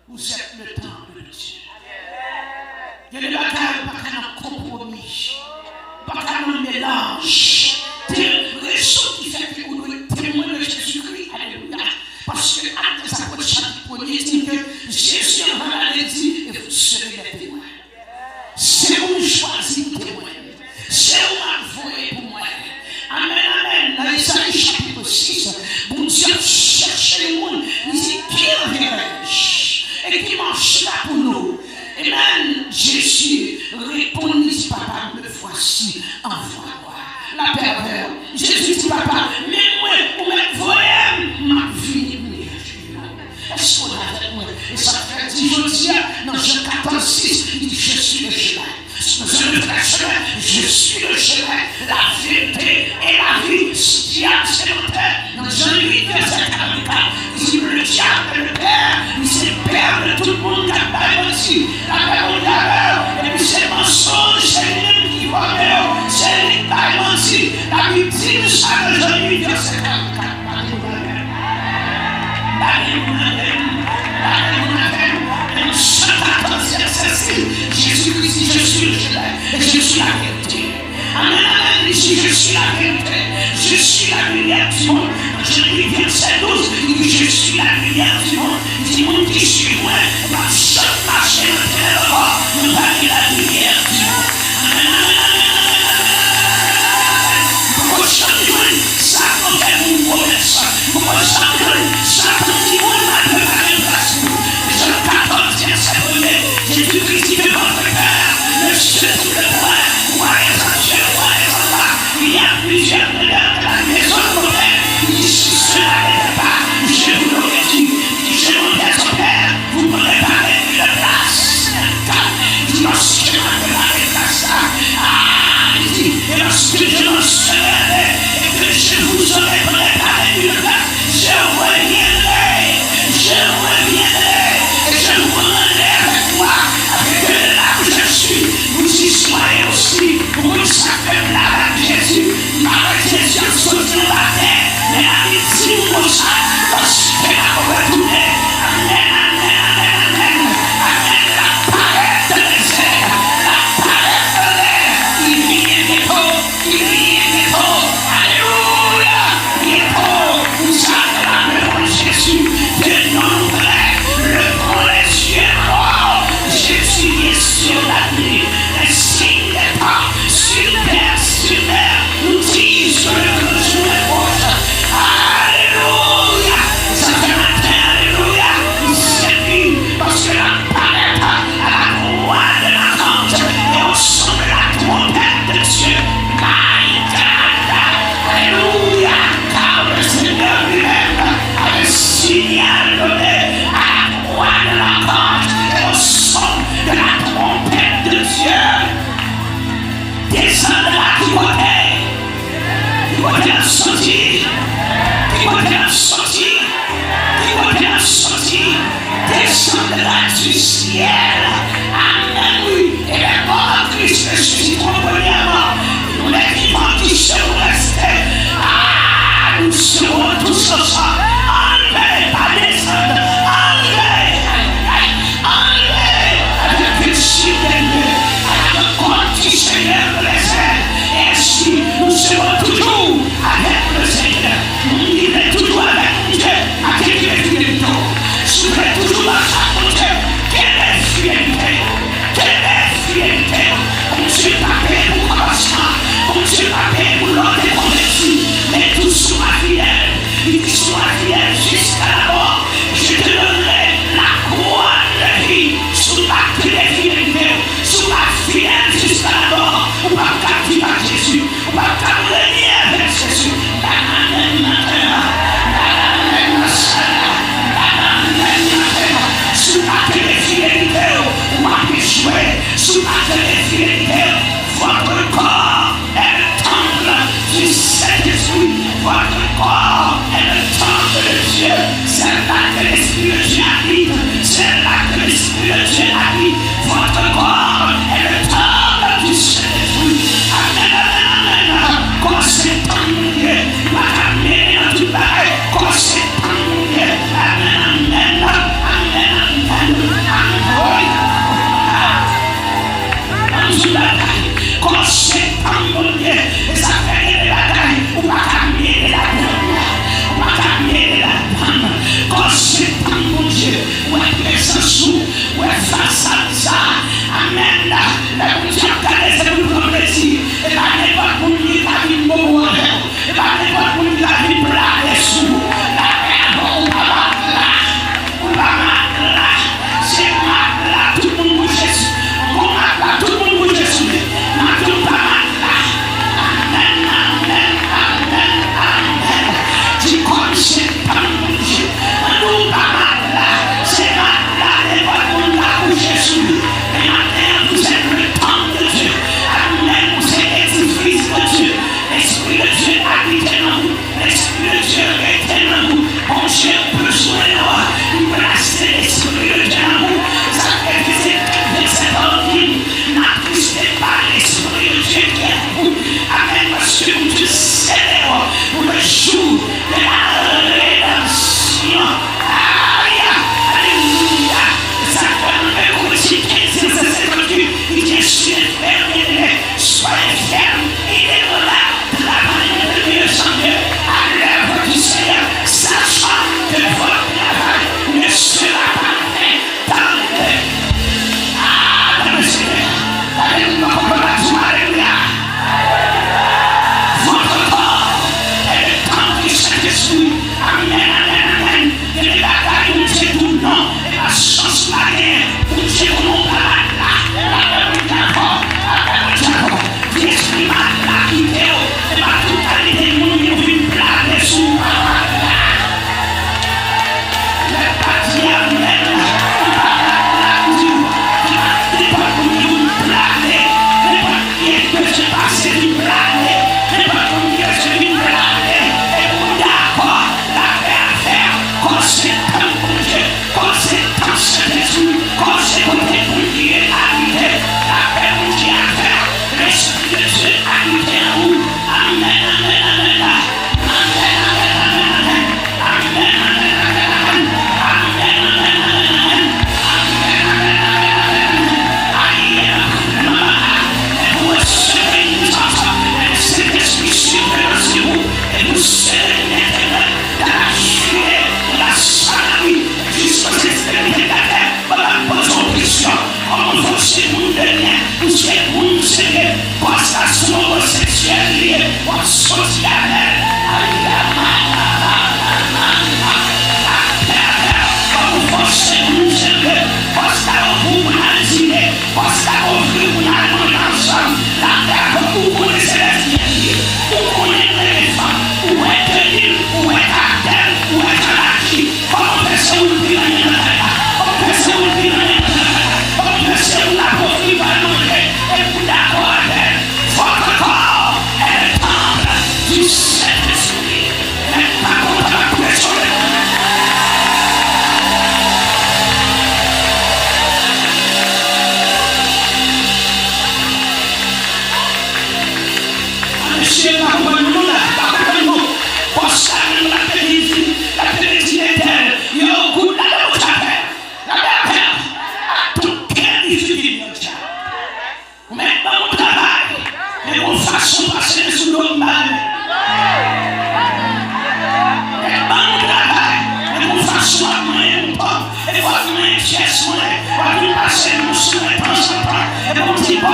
Vous êtes le temple de Dieu. Il y a des bagages, pas qu'un compromis, pas qu'un mélange. C'est une raison qui fait que vous devez témoigner de Jésus-Christ. Alléluia. Parce que acte des apôtres chapitre 1er dit que Jésus a dit et vous serez les témoins. C'est vous choisir pour témoin. C'est vous envoyer pour moi. Amen, amen. Dans Isaïe chapitre 6, bon Dieu cherche les mondes. Il dit qui enverrai-je et qui marche là pour nous. Et papa, mais moi, ou même voyez, ma vie, est-ce qu'on a avec moi? Et ça fait 10 jours, dans Jean 14, 6, il dit, je suis le chemin. Je suis le chemin, la vérité et la vie. Ce diable, c'est mon père. Dans Jean 8, verset 44, il dit, le diable est le père, c'est le père de tout le monde qui a pas menti. La parole d'erreur, et puis c'est le mensonge, c'est lui qui va faire, c'est lui qui a menti. La Bible dit ça dans Jean 8, verset 44. Jésus-Christ dit, je suis le chemin et je suis la vérité. Amen, amen, il dit, je suis la vérité, je suis la lumière du monde. Jean 8, verset 12, il dit, je suis la lumière du monde. Il dit, mon qui suit moi, va seul marcher dans le ténèbre, nous va la lumière du monde. Amen, amen, amen. Pourquoi chanter ça qu'on fait mon promesse? Pourquoi chanter ça qu'on dit, on m'a préparé une place pour vous? Jean 14, verset 1er, Jésus-Christ dit, de votre cœur, le seul tout le point, croyez en Dieu, croyez en moi. Il y a plusieurs meneurs de la maison de mon père. Il dit, si cela n'était pas, je vous l'aurais dit. Il dit, je m'en vais au Père, vous me préparez une place. Il dit, lorsque je m'en préparé une place, il dit, et lorsque je m'en serai allé, et que je vous aurai préparé une place, je reviendrai, et je vous rendrai avec moi, avec là où je suis, vous y soyez aussi, pour que ça fait là avec Jésus, avec Jésus a sauté dans la terre, mais la vie dit pour ça, lorsque la retourner, amen, amen, amen, amen, amen, la parole de l'Éternel, la parole de l'air, il vient bientôt, alléluia, bientôt, vous avez la main de Jésus, de nom vrai, le grand les yeux noirs, Jésus est sur la nuit, les signes des pas, sur terre, nous disent que le jour est proche. Alléluia! Ça fait matin, alléluia! C'est lui, parce que la paraît à la voix de la cante et au son de la trompette de Dieu. Alléluia! Car le Seigneur lui-même a le signal donné à la voix de la cante et au son de la trompette de Dieu. Descends de la côté la sortie, descends de la du ciel, amen, oui, et les morts en Christ ressusciteront premièrement, nous les vivants qui seront restés, nous serons tous ensemble, enlevés, pas descendre, enlevés, avec une cible avec un compte du Seigneur de l'Éternel, ainsi nous serons toujours avec le Seigneur, nous vivrons toujours avec Dieu, à qui il est fidélité, nous serons toujours dans sa bonté, quelle est fidélité, on ne s'est pas payé pour commencement, on ne s'est pas payé pour l'ordre des convertis, mais tous sont fidèles, ils sont fidèles. c'est pour Seigneur, postation homosexuelle, social,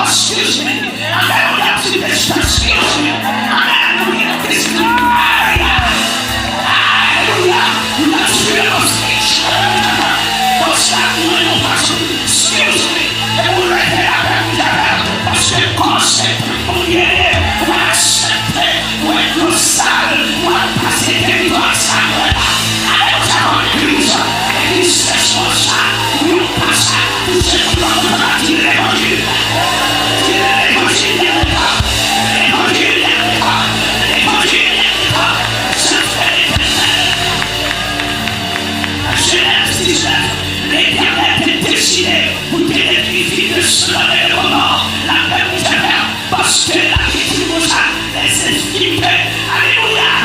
excuse me. I'm not going to this. Excuse me. I'm not going to this. Excuse me. Parce que quand c'est pour y aller, on va accepter, on va être sale, on va passer des doigts sales. L'église est responsable. On passe à tout ce qui va dire l'évangile. Vous télévisez de cela et de mort, la paix vous génère, parce que la vie vous a laissé skipper. Alléluia.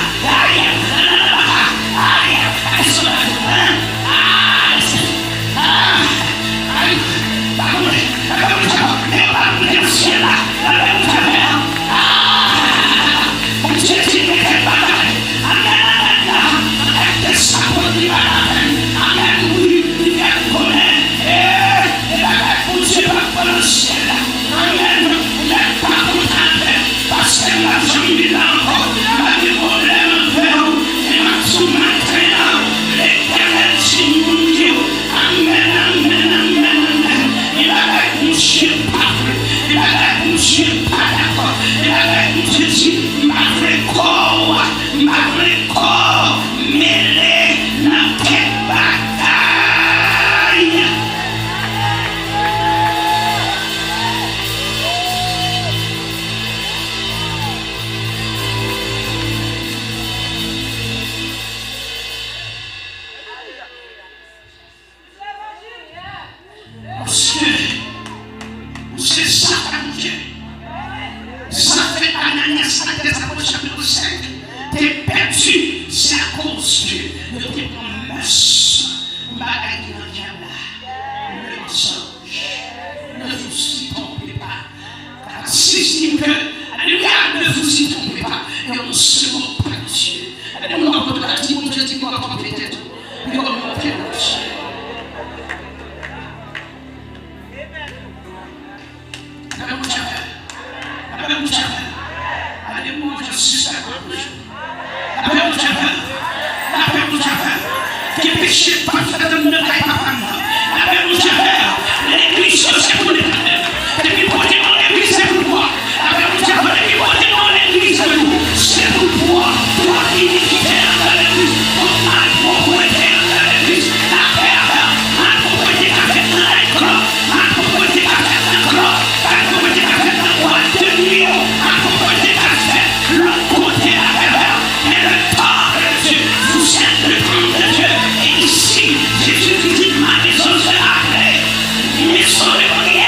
Jésus dit, ma maison sera appelée.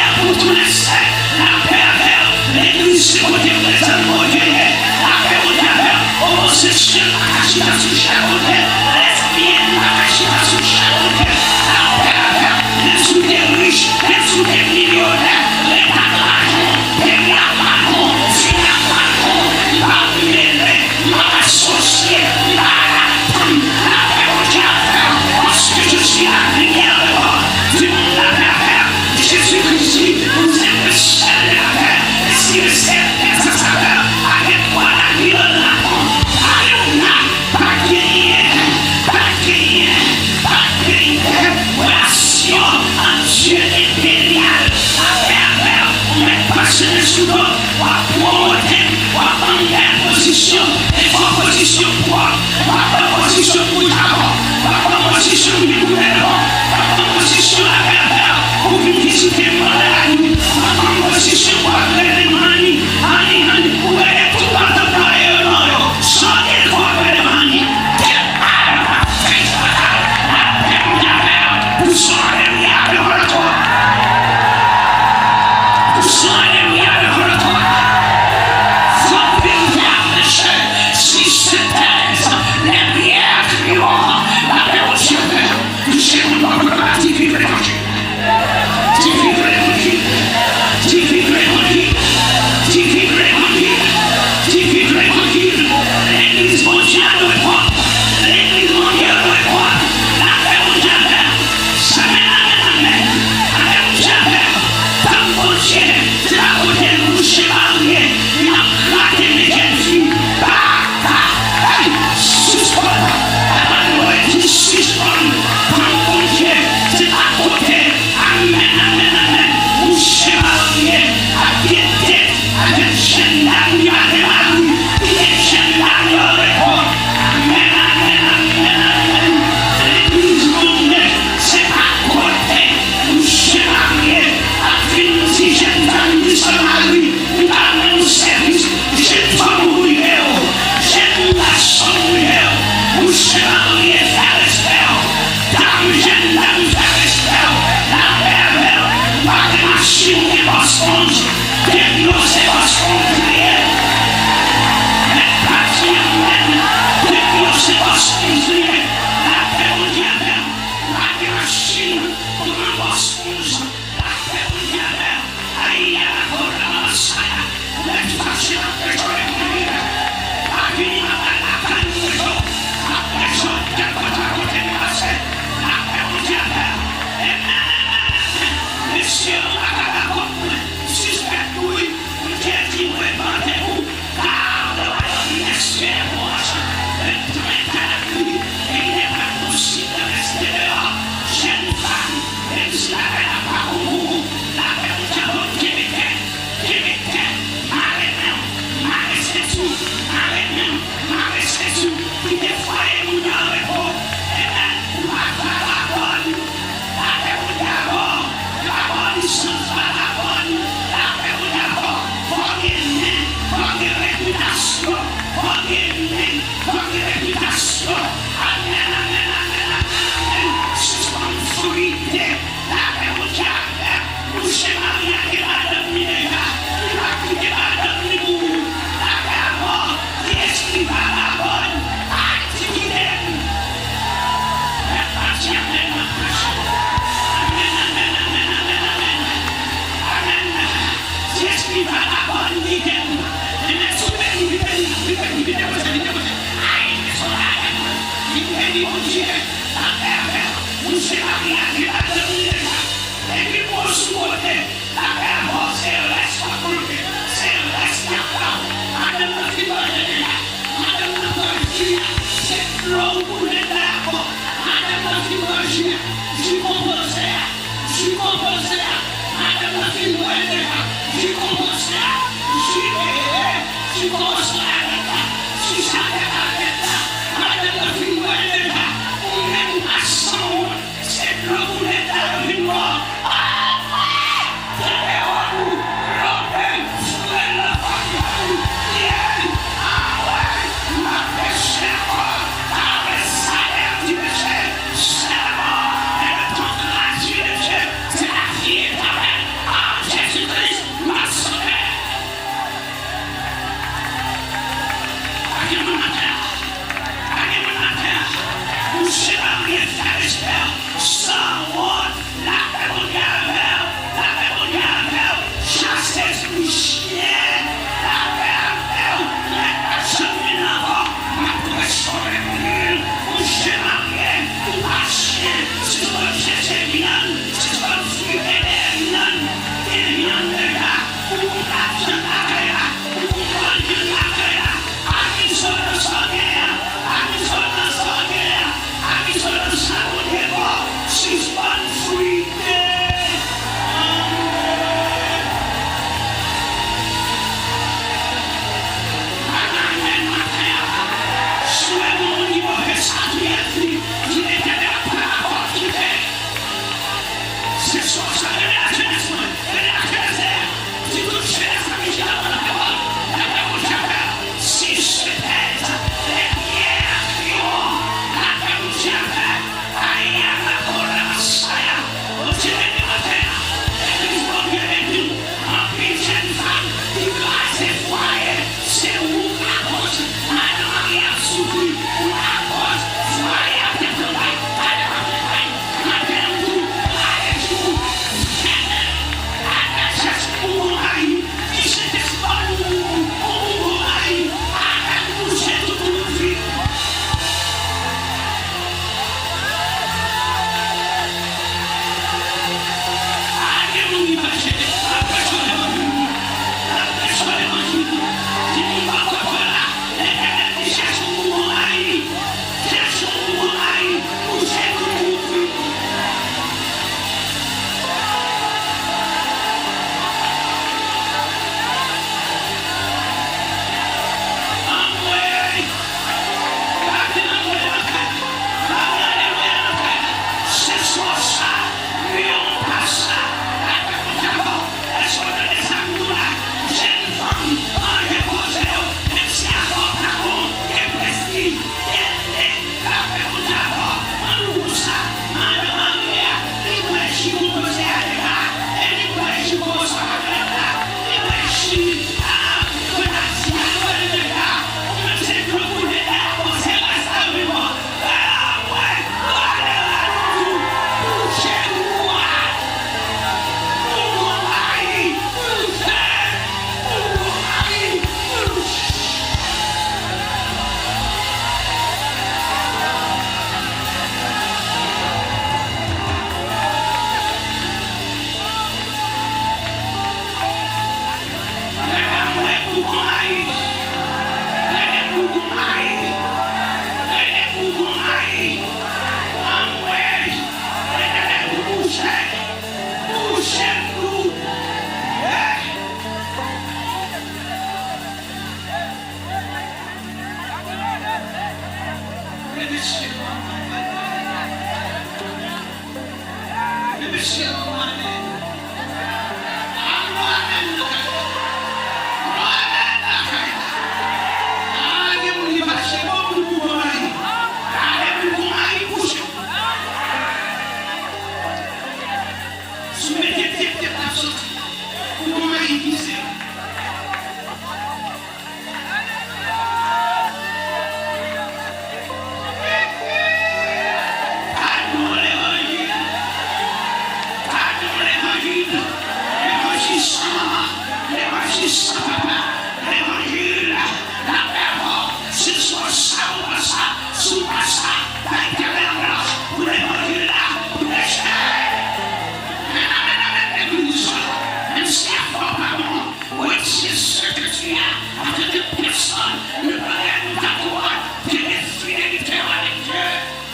sous d'autres, on va promoter, on va prendre des positions, et prendre position pour moi, on va prendre position pour d'abord, on va prendre position pour le gouvernement, on va prendre position à la pour visiter mon ami, on va prendre position pour appeler les manis, pour aller tout le temps dans les noms, sans les croire les manis.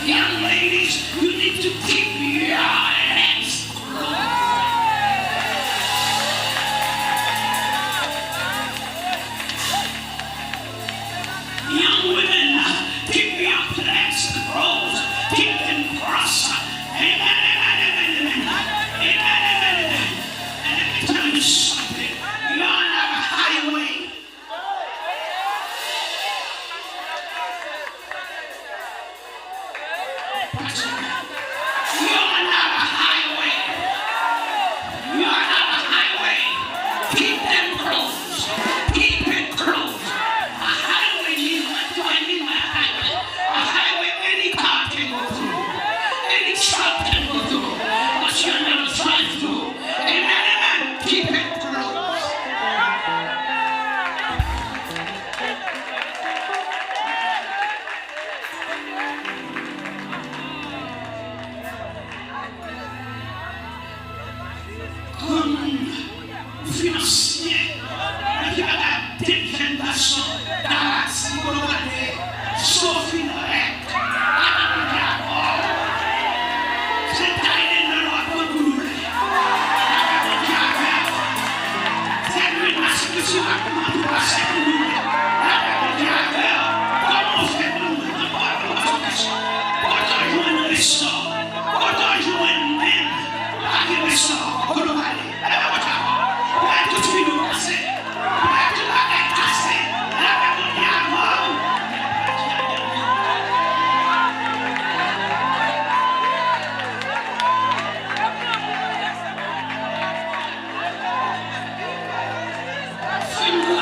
Young ladies, you need to keep your hands. Young women, keep your plans closed. Keep them crossed. Amen, amen, amen, amen. Amen, amen. And let me tell you something. You're on a highway. Thank you.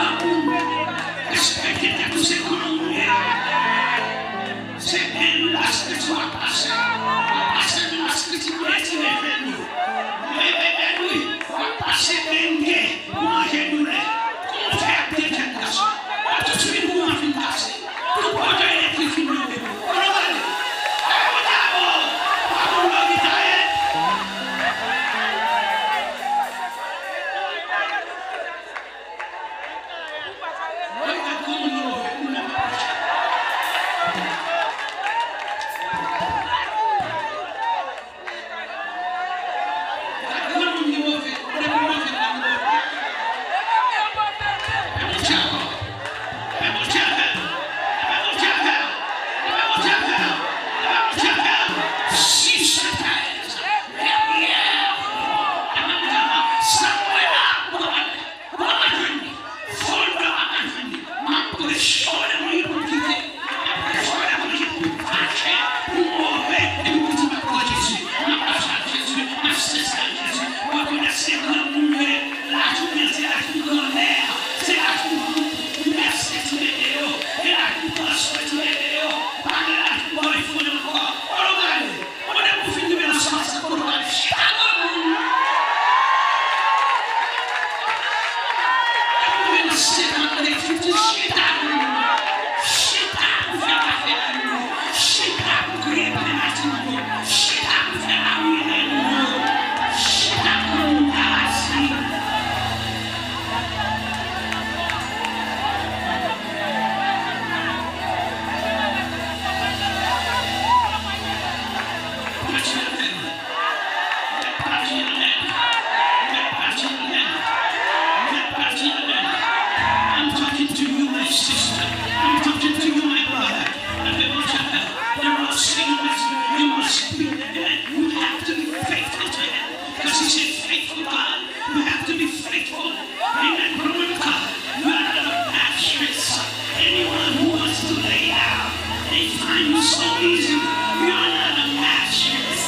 be faithful. Amen. Glory to God. You are not a mattress. Anyone who wants to lay down, they find you so easy. You are not a mattress.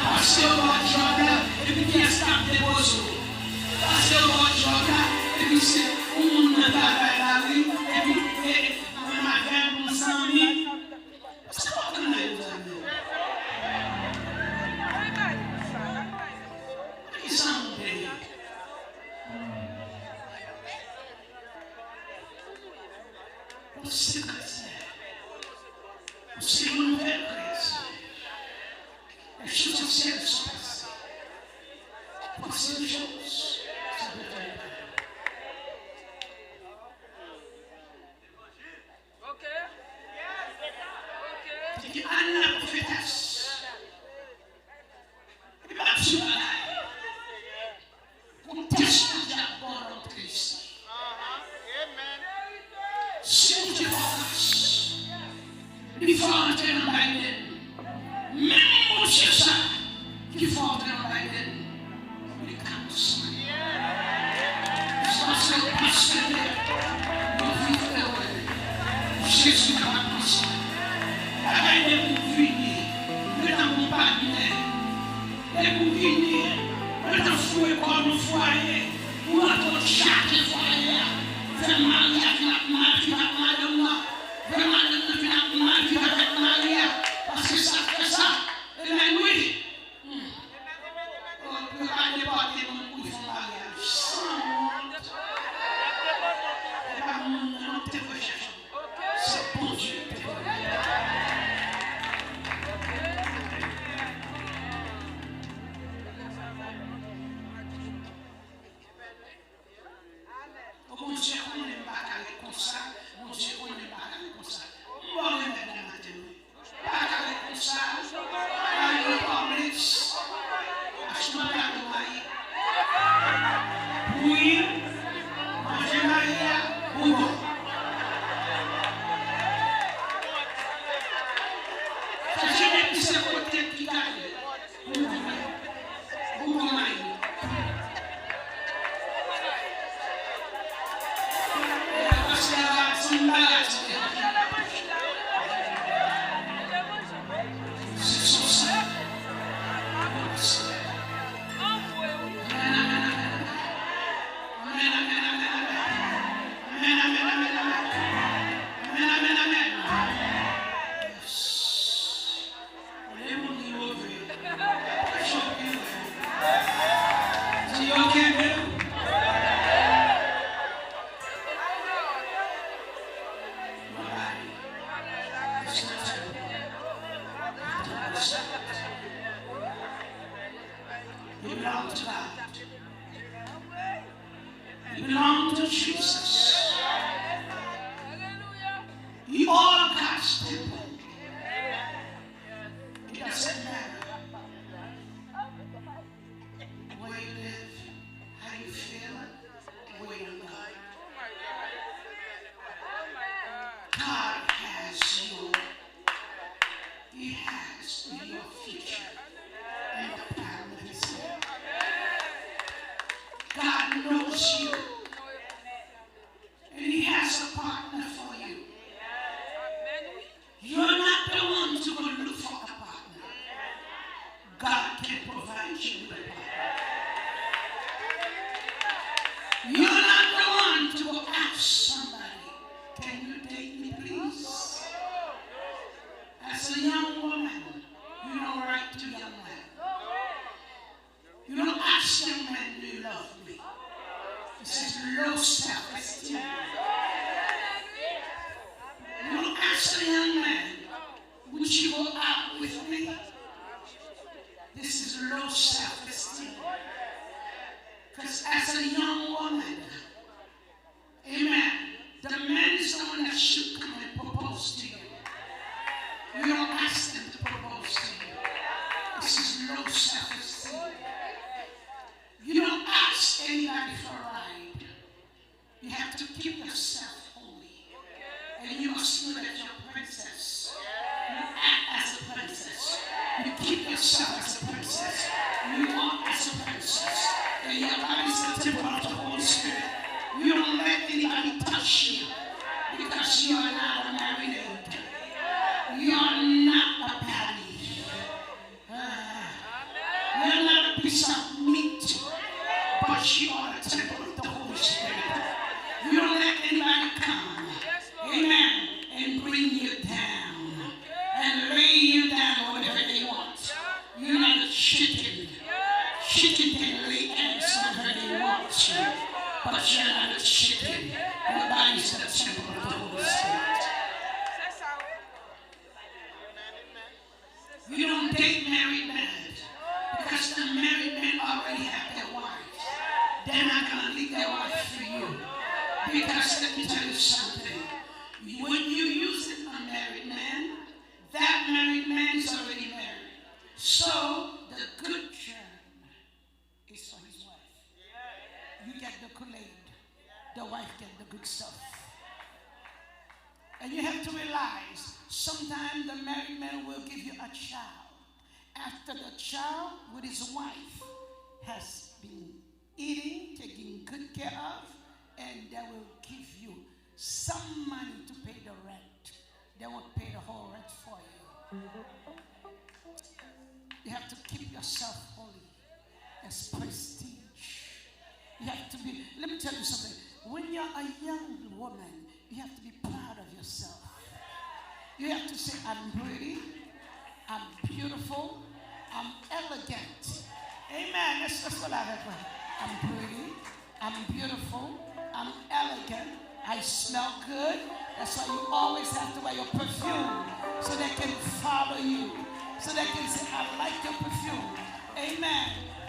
I still want your God if you can't stop the bosom. I still want your God if you say, my family was on me. Stop the night. Someday. Você crescer. Você não vai crescer. As choses sérieues sont passées. Voici les choses. Ça peut être. Que Anna prophétesse. Et ma Dieu pour tester d'abord notre ici. Si tu focus, il faut entrer dans Biden. Même mon Dieu ça, qu'il faut entrer dans Biden. Il est comme ça. Parce que parce que nous vivons heureux. Jésus dans la pensée. Avec des bouviers, le temps qu'on parle, les bouviers, le temps fouet comme un foyer, ou entre chaque foyer, fait mal, il y a mal, qui va mal de moi, fait mal de mal, qui va être mal, parce que ça fait ça, et bien oui, on peut pas déporter mon coup, ils font mariage, sans honte, et pas mon te recherche, c'est bon Dieu. Mon Dieu, on n'est pas carré comme ça. Mon Dieu, on n'est pas carré comme ça. Bon, on est maintenant. Pas carré comme ça. Pas de commerce. Achetons pas de maïs. Oui. Manger maïs. Bon. Ça, je n'ai plus ce côté qui garde. Bon maïs. You belong to God. You belong to Jesus. You are God's temple. It doesn't matter where you live, how you feel, where you go. God has you. He has your future in the palm of his hand. God knows you. And he has a partner for you. You're not the one to go look for a partner. God can provide you with a partner. You're not the one to go ask somebody, can you date me please? As a young woman, you don't write to young men. You don't ask young men, do you love me? It says low self-esteem. You don't ask a young man, would you go out with me? This is low self-esteem. Because as a young woman, amen, the man is the one that should come and propose to you. You don't ask them to propose to you. This is low self-esteem. You don't ask anybody for a ride. You have to keep yourself holy. And you must know that because you are a temple of the Holy Spirit. You don't let anybody come, amen, and bring you down and lay you down whatever they want. You're not a chicken. Chicken can lay eggs wherever they want to, but you're not a chicken. Your body's the temple of the Holy Spirit. You don't date married men because the married men already have their wives. They're not going to leave their wife for you. Because let me tell you something. When you use a married man, that married man is already married. So the good germ is for his wife. You get the Kool-Aid. The wife gets the good stuff. And you have to realize, sometimes the married man will give you a child. After the child with his wife has been eating, taking good care of, and they will give you some money to pay the rent. They won't pay the whole rent for you. You have to keep yourself holy. There's prestige. You have to be, let me tell you something. When you're a young woman, you have to be proud of yourself. You have to say, I'm pretty, I'm beautiful, I'm elegant. Amen. That's what I have. I'm pretty, I'm beautiful, I'm elegant, I smell good. That's why you always have to wear your perfume so they can follow you. So they can say, I like your perfume. Amen.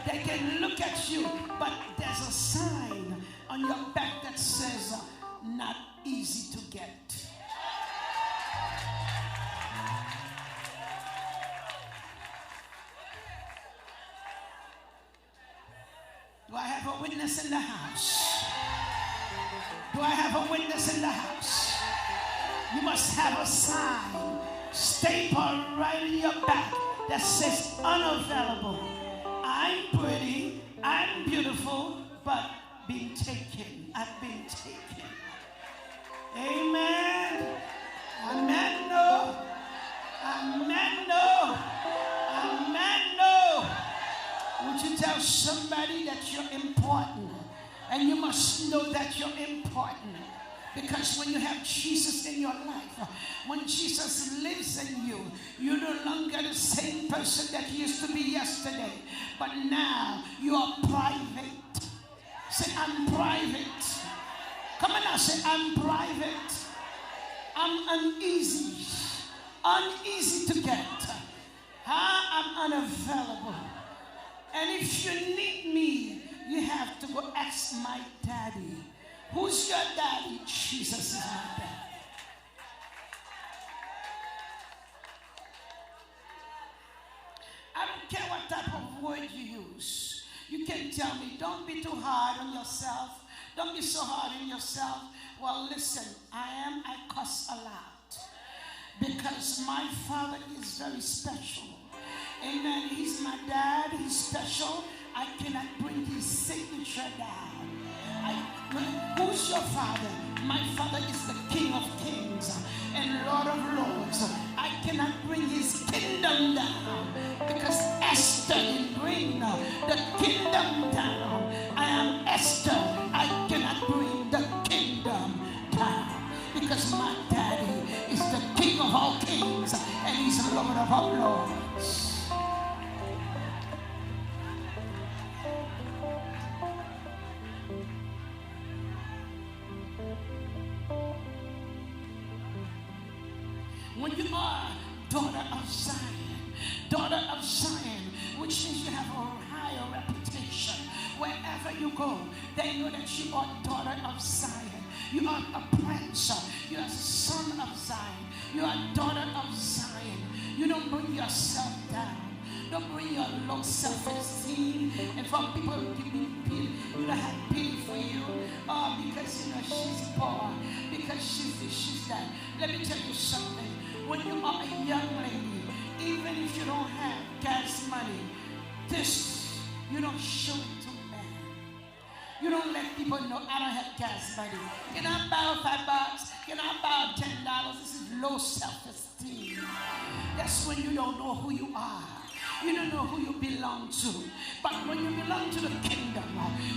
They can look at you, but there's a sign on your back that says, not easy to get. Do I have a witness in the house? Do I have a witness in the house? You must have a sign stapled right in your back that says unavailable. I'm pretty, I'm beautiful, but being taken. I've been taken. Amen. Amen. No. Amen. No. Amen. No. Would you tell somebody that you're important? And you must know that you're important. Because when you have Jesus in your life, when Jesus lives in you, you're no longer the same person that you used to be yesterday. But now you are private. Say, I'm private. Come on now, say, I'm private. I'm uneasy. Uneasy to get. I'm unavailable. And if you need me, you have to go ask my daddy. Who's your daddy? Jesus is my daddy. I don't care what type of word you use. You can tell me, don't be too hard on yourself. Don't be so hard on yourself. Well, listen, I cuss a lot. Because my father is very special. Amen. He's my dad. He's special. I cannot bring his signature down. Who's your father? My father is the King of Kings and Lord of Lords. I cannot bring his kingdom down because Esther didn't bring the kingdom down. I am Esther. I cannot bring the kingdom down because my daddy is the King of all kings and he's the Lord of all lords. When you are daughter of Zion, which means you have a higher reputation. Wherever you go, they know that you are daughter of Zion. You are a prince. You are a son of Zion. You are a daughter of Zion. You don't bring yourself down. Don't bring your low self-esteem. And for people who give me pity, you don't have pity for you. Oh, because she's poor. Because she's this, she's that. Let me tell you something. When you are a young lady, even if you don't have gas money, you don't show it to men. You don't let people know I don't have gas money. Can I borrow $5? Can I borrow $10? This is low self-esteem. That's when you don't know who you are. You don't know who you belong to. But when you belong to the kingdom,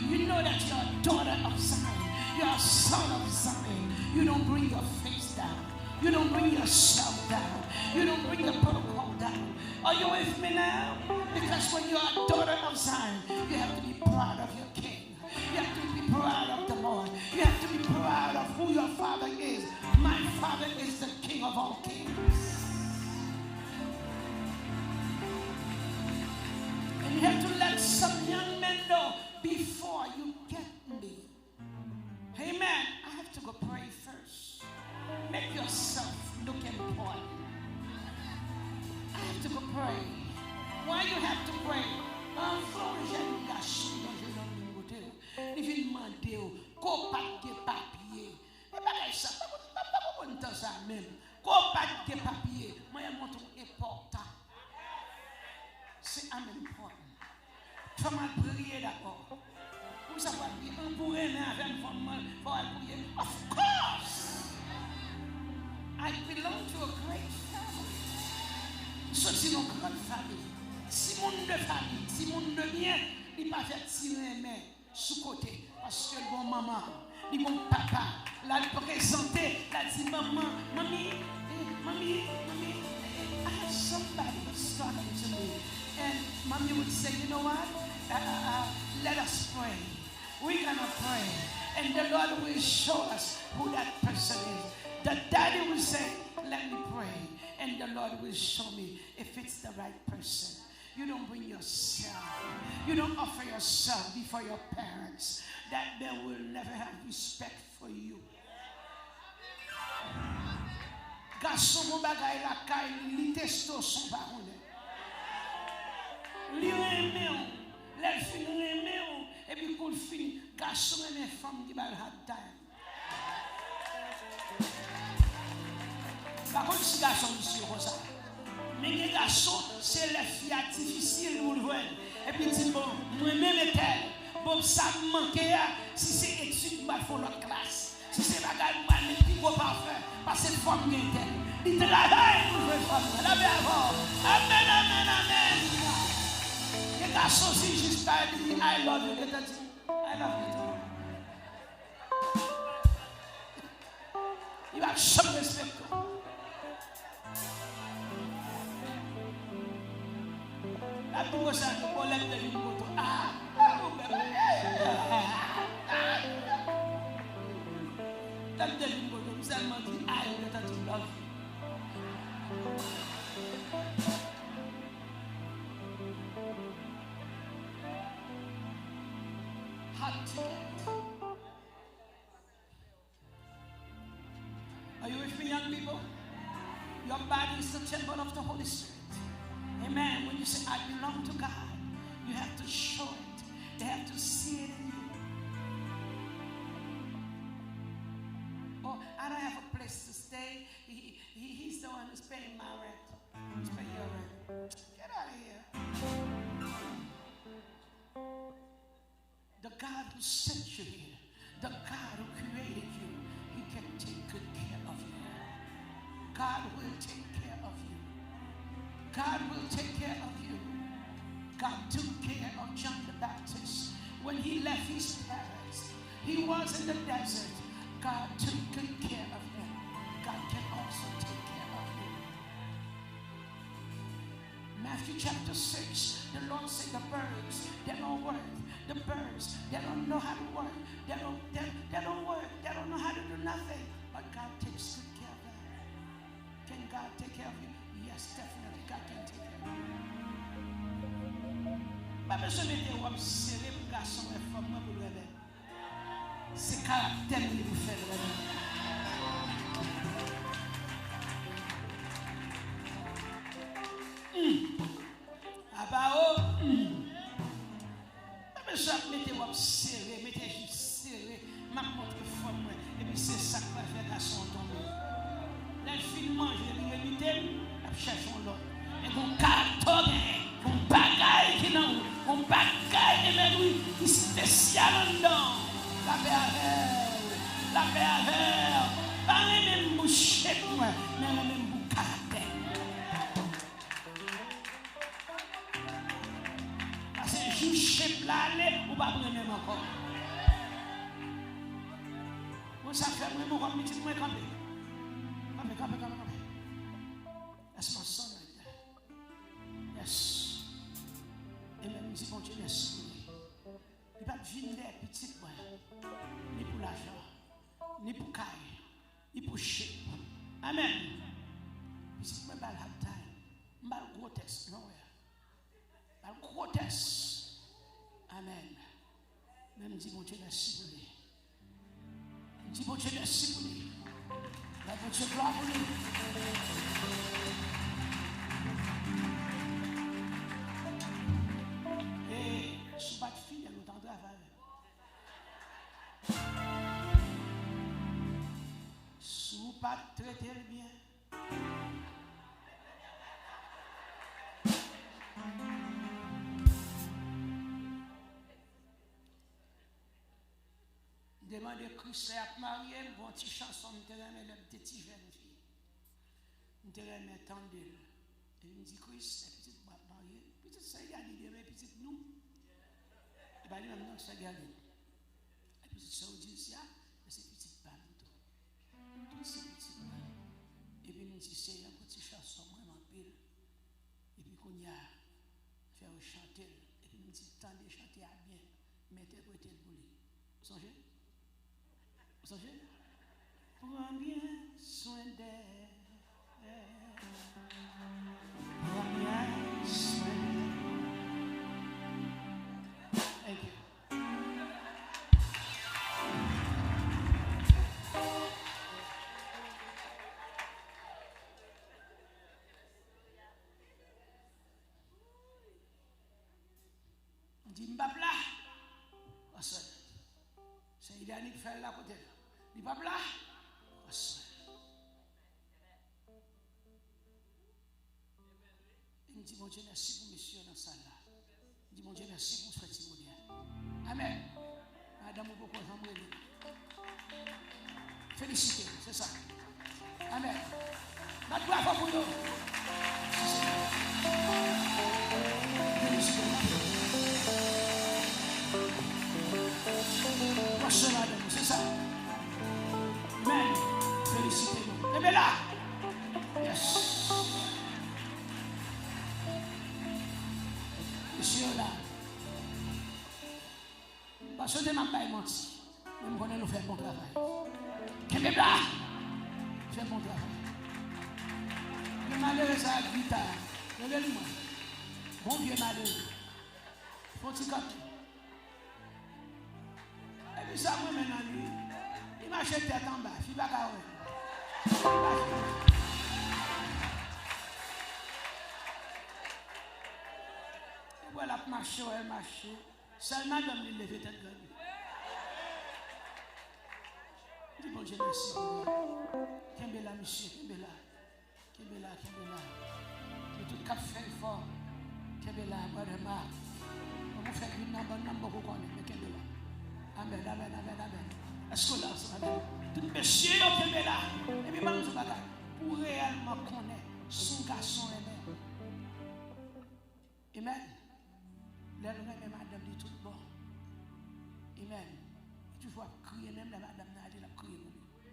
you know that you're a daughter of Zion. You're a son of Zion. You don't bring your face down. You don't bring yourself down. You don't bring the protocol down. Are you with me now? Because when you're a daughter of Zion, you have to be proud of your king. You have to be proud of the Lord. You have to be proud of who your father is. My father is the king of all kings. And you have to let some young men know before you get me. Amen. I have to go pray first. Make yourself look important. I have to go pray. Why you have to pray? If you demand go back get papier. Go back get papier. Moi montre important. C'est important. Comment prier d'abord? Vous savez, on pourrait avec prier. Of course. I belong to a great family. C'est une grande famille. Si mon de famille, si mon de bien, il pas fait tirer main sous côté parce que bon maman, le bon papa, l'a présenté, l'a dit maman, mamie, I have somebody talking to me, and mommy would say, you know what? Let us pray. We're gonna pray, and the Lord will show us who that person is. The daddy will say, let me pray, and the Lord will show me if it's the right person. You don't bring yourself. You don't offer yourself before your parents. That they will never have respect for you. Garçon mon bagay la kay li testo son parole. Li remè les fin remè et puis pour fin garçon et femme qui ba hard time. Par contre si garçon ici comme ça. Mais les garçons, c'est les filles difficiles pour le voir. Et puis, dit bon, moi-même et tel, bon, ça me manque, si c'est étude, il faut l'autre classe. Si c'est bagarre, il faut mettre plus beau parfum, parce que c'est femme qui est tel. Il travaille pour le femme. La vie avant. Amen, amen, amen. Les garçons, si juste pas, ils disent, I love you. I love you. Il va jamais respecter. La pour ça que pour l'aide de l'autre. La de l'autre, vous allez me dire, ah, il est en train de Are you with me, young people? Your body is the temple of the Holy Spirit. Amen. When you say, I belong to God, you have to show it. They have to see it in you. Oh, I don't have a place to stay. He's the one who's paying my rent. Who's paying your rent? Get out of here. The God who sent you here, the God who created you, He can take good care of you. God will take care of you. God will take care of you. God took care of John the Baptist when he left his parents. He was in the desert. God took good care of him. God can also take care of you. Matthew chapter 6, the Lord said the birds, they don't work. The birds, they don't know how to work. They don't work. They don't know how to do nothing. But God takes good care of them. Can God take care of you? Yes, definitely. God can take care of you. Pas besoin de mettre un serré pour garçon et femme pour le réveil. C'est caractère qui vous fait le réveil. Ah bah oh. Pas besoin de mettre un serré, mettez juste serré, m'a montré femme et puis c'est ça qui va faire garçon tomber. Là le film mange, il évite, la cherche l'autre. Et mon carton, mon bagaille qui non, mon bagaille et lui, qui spécial dedans. La paix avec elle, pas les mêmes bouchettes, mais les mêmes bouts caractère. principe là aller ou pas prendre même encore. Moi ça fait moi comme petit moi camper. Camper. That's my son right there. Yes. Et même dit bon Dieu merci pour lui. Il va venir des petites bois. Ni pour l'argent, ni pour caille, ni pour chien. Amen. Petit moi pas la taille. Mal gros test non ouais. Mal gros test. Amen. Même dit bon Dieu merci pour lui. Dis bon Dieu merci pour lui. La bonne Dieu gloire pour lui. Et je ne suis pas de fille, elle nous tendra avec. Si vous ne pas traiter bien. Demandez Christ à marier, bon petit chanson, je te remets la petite jeune fille. Je te remets tendre. Et il me dit Christ, la petite va marier. Petite ça y a dit, mais petite nous. Et bien, il m'a dit, ça y a dit. La petite ça dit, c'est petite pas tout. Tout c'est petite pas. Et puis il me dit, c'est une petite chanson, vraiment pile. Et puis qu'on y a fait chanter. Et puis il me dit, tendez, chanter à bien, mettez côté pour lui. Vous songez? Vous songez? Prends bien soin d'elle. Prends bien soin d'elle. Thank you. Dis m'bap là. C'est idéal de faire la côté. Dis m'bap là. Il me dit mon Dieu merci pour monsieur dans ça là. Il dit mon Dieu merci pour ce petit modèle. Amen. Madame vous pouvez s'embrasser. Félicitez, c'est ça. Amen. Notre bravo pour nous. Félicitez. C'est ça. Amen. Félicitez-nous. Et bien là. Yes. Monsieur là. Parce que je ne m'ai pas menti. Nous connaissons nous faire bon travail. Et bien là. Faire bon travail. Le malheur, ça a guitare. Regardez-moi. Bon vieux malheur. Faut-il capter? Et puis ça, moi maintenant, il m'a acheté tête en bas, je suis pas carré. Et voilà, elle marche. Seulement, madame, il levait tête grande. Je dis bon Dieu, merci. Kembela, monsieur, Kembela. Et tout cap fait fort. Kembela, Badema. On fait une number beaucoup mais Kembela. Amen. Est-ce que là, tout monsieur qui est là, et puis maintenant, pour réellement connaître son garçon et mère. Amen. L'air même madame dit tout bon. Amen. Et tu vois crier même la madame n'a dit la crier pour lui.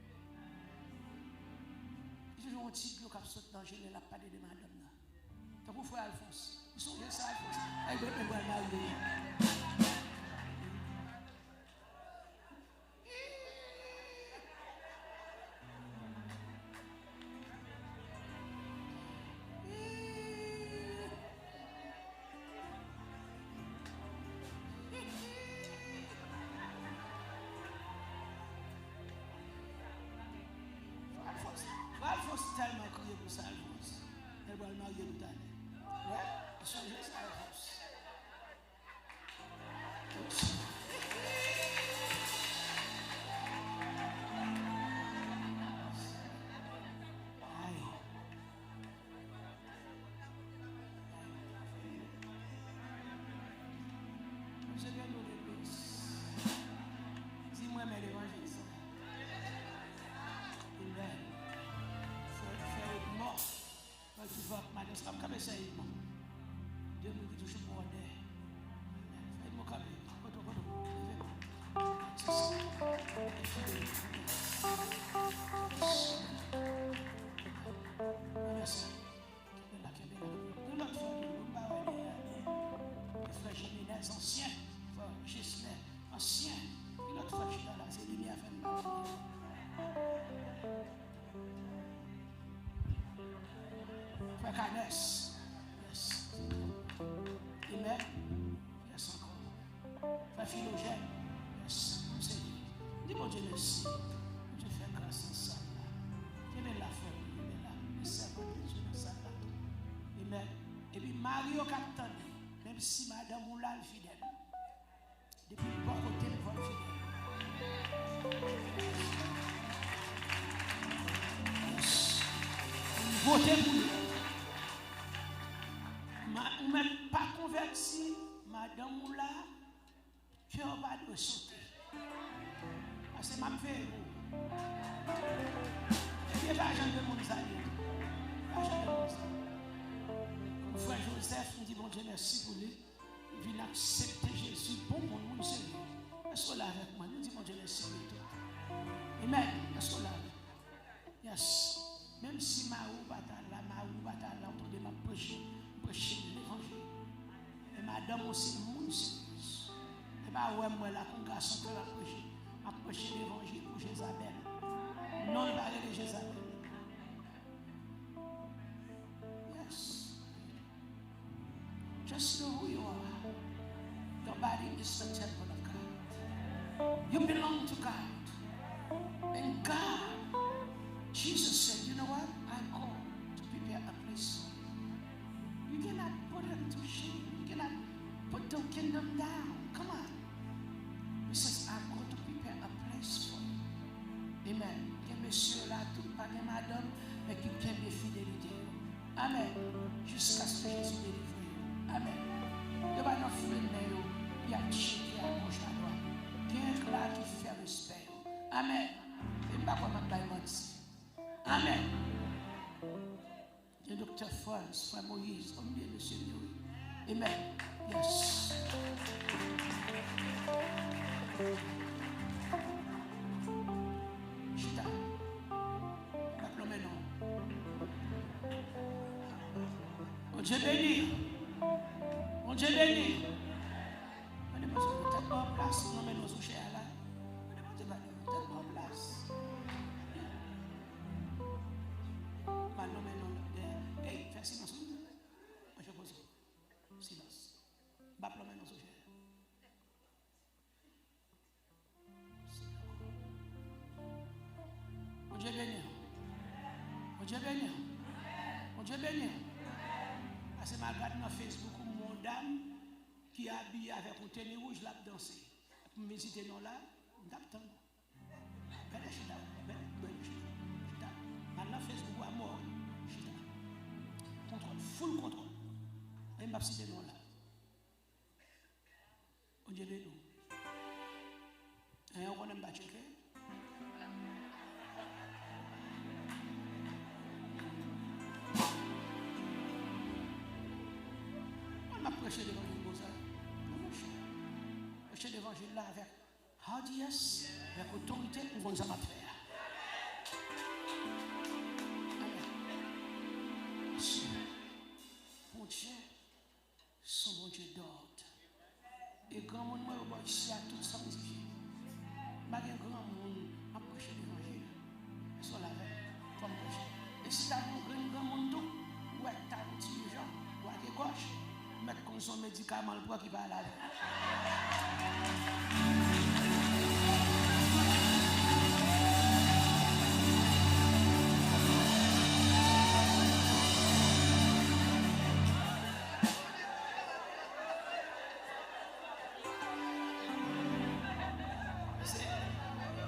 Et toujours un petit peu qui saute dans le la parler de madame là. Donc vous frère Alphonse, ils sont bien ça Alphonse. Elle doit être mal. Alphonse tellement crié pour ça, Alphonse. Elle va le marier tout à l'heure. Ouais, ils sont juste Alphonse. Je viens de l'église. Dis-moi, mais l'évangile, ça. Amen. Tu vas madame, ça me cabe ça. Dieu me dit toujours pour aider. Faites-moi cabe. Frère Canès. Yes. Amen. Yes, encore. Frère Philogène. Yes. Dis bon Dieu merci. Dieu fait grâce en ça. Quelle est la famille? Il est là. Il servent de Dieu dans ça. Amen. Et puis Mario Captain, même si Madame Moula est fidèle. Depuis le bon côté, le bon fidèle. Yes. Votez pour lui. Ou même pas converti, Madame Moula, cœur va de sauter. Parce que ma fait vous. Il n'y a pas de monde ça. Pas de monde ça. Comme frère Joseph, nous dit bon Dieu merci pour lui. Il vient accepter Jésus pour mon monde Seigneur. Est-ce que là avec moi? Nous dit mon Dieu merci pour tout. Amen. Est-ce que là? Yes. Même si ma ou batala, autour de ma prêcher l'évangile. Et madame aussi, mon Seigneur. Et bien, ouais, moi, la congrégation peut la prêcher. A prêcher l'évangile pour Jézabel. Non, il va aller de Jézabel. Yes. Just know who you are. Your body is the temple of God. You belong to God. And God, Jesus said, you know what? I call to prepare a place for you. You cannot put them to shame. You cannot put the kingdom down. Come on. He says, I'm going to prepare a place for you. Amen. Que monsieur là, tout pas de madame, mais qui aime des fidélités. Amen. Jusqu'à ce que Jésus délivre. Amen. Il va nous faire le il y a un chien qui a gauche à droite. Il y a un là qui fait respect. Amen. Et pas comme un baillement ici. Amen. Le docteur France, frère Moïse, comme bien monsieur Louis. Amen. Yes. Chita. Appelons maintenant. Mon Dieu béni. Mon Dieu béni. On est pas sur le tête en place. Non, mais nous sommes chez Allah. On est pas sur le tête en place. Maintenant, maintenant. Hey, fais silence. Moi, je pose. Silence. Appelons maintenant sur chez Mon Dieu béni. Mon Dieu béni. Mon Dieu béni. Parce que je regarde dans Facebook une dame qui est habillée avec un tennis rouge, l'a dansé. Pour me visiter non là, on tape tant. Belle chita, belle chita. Maintenant Facebook à mort, chita. Contrôle, full contrôle. Et m'a cité non là. Mon Dieu béni. Et on n'aime pas checker. Prêcher l'évangile comme ça. Prêcher l'évangile là avec hardiesse, avec autorité, nous allons faire. Amen. Mon Dieu, son bon Dieu d'ordre. Et grand monde, moi, ici à tout sanctifié. Malgré grand monde, à prêcher l'évangile. Soit là avec, comme prêcher. Et si tu as un grand monde, ouais, tu as un petit gens, droite et gauche. Mettre comme son médicament pour qu'il va à la vie.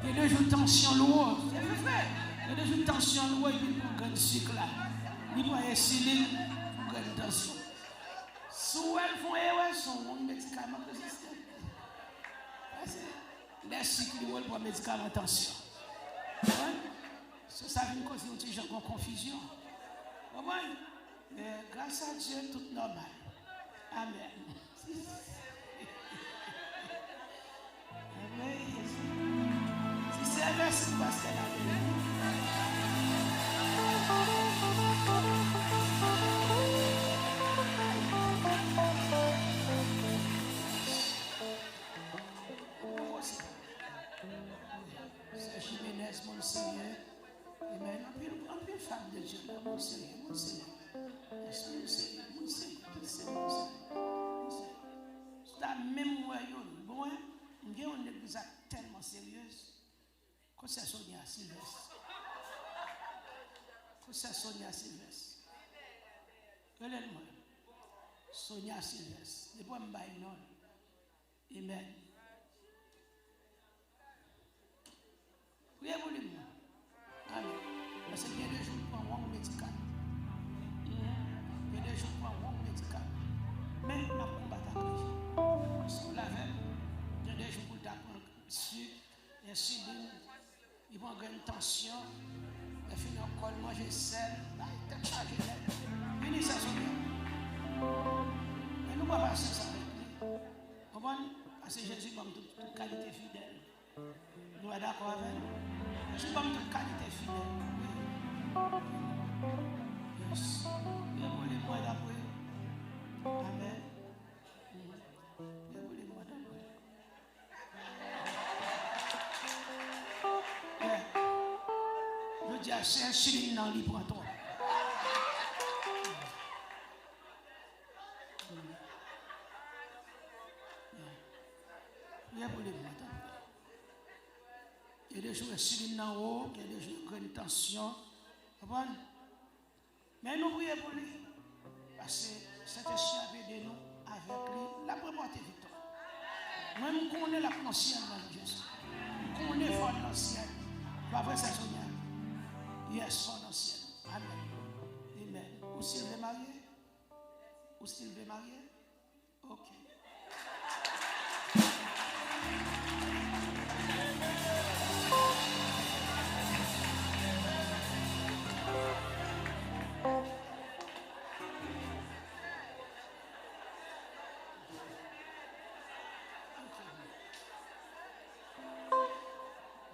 Il y a des jours de tension lourde. C'est vrai. Il y a des jours de tension lourde et puis pour gagner cycle là. Il doit essayer pour gagner tension. Sous elles font son médicament résistant. Les cycles pour médicament tension. Ça vient causer un petit genre de confusion. Mais grâce à Dieu, tout normal. Amen. Amen. Si c'est un verset, c'est parce qu'elle a mon Seigneur. Amen. En plus, femme de Dieu, là, mon Seigneur, mon Seigneur. Il y a une église tellement sérieuse que c'est Sonia Sylvestre. Que c'est Sonia Sylvestre. Regardez-moi. Sonia Sylvestre. Depuis que je vais non. Amen. Priez pour lui. Amen. Parce qu'il y a des jours pour un médical. Il y a des jours pour un médical. Mais on a combattu avec Jésus. Sur la veille, il y a des jours pour t'apprendre sucre, insuline, il prend une tension, il finit en col, manger sel, il est chargé d'aide. Venez ça, mais nous ne pouvons pas passer ça avec lui. Comment? Parce que Jésus donne toute qualité fidèle. Nous sommes d'accord avec lui. Jésus donne toute qualité fidèle. Yes. Il est les mois d'après. Amen. Il est les mois d'après. Je dis à c'est un chine dans l'île pour toi. Il y a pour les mois d'après. Il y a des jours qui sont en haut, il y a des jours qui ont une tension. Mais nous prions pour lui. Parce que cet esprit a aidé nous avec lui. La première victoire. Moi, je connais la conscience de Jésus. Je connais fort l'ancienne. Pas vrai, ça, Sonia? Yes, fort l'ancienne. Amen. Amen. Ou s'il veut marier? Ou s'il veut marier? Ok.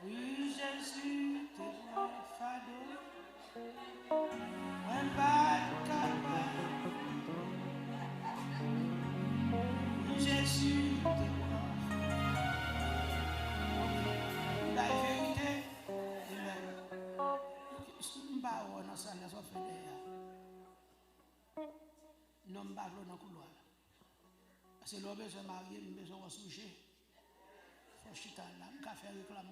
Oui, Jésus, t'es mon fardeau. Un bas capable. Oui, Jésus, t'es mon fardeau. La vérité, amen. Si nous ne parlons pas, nous sommes fait nous ne parlons pas dans le couloir. Parce que l'homme besoin de marier, nous besoin de soucher. Il faut chuter là, il faut faire réclame.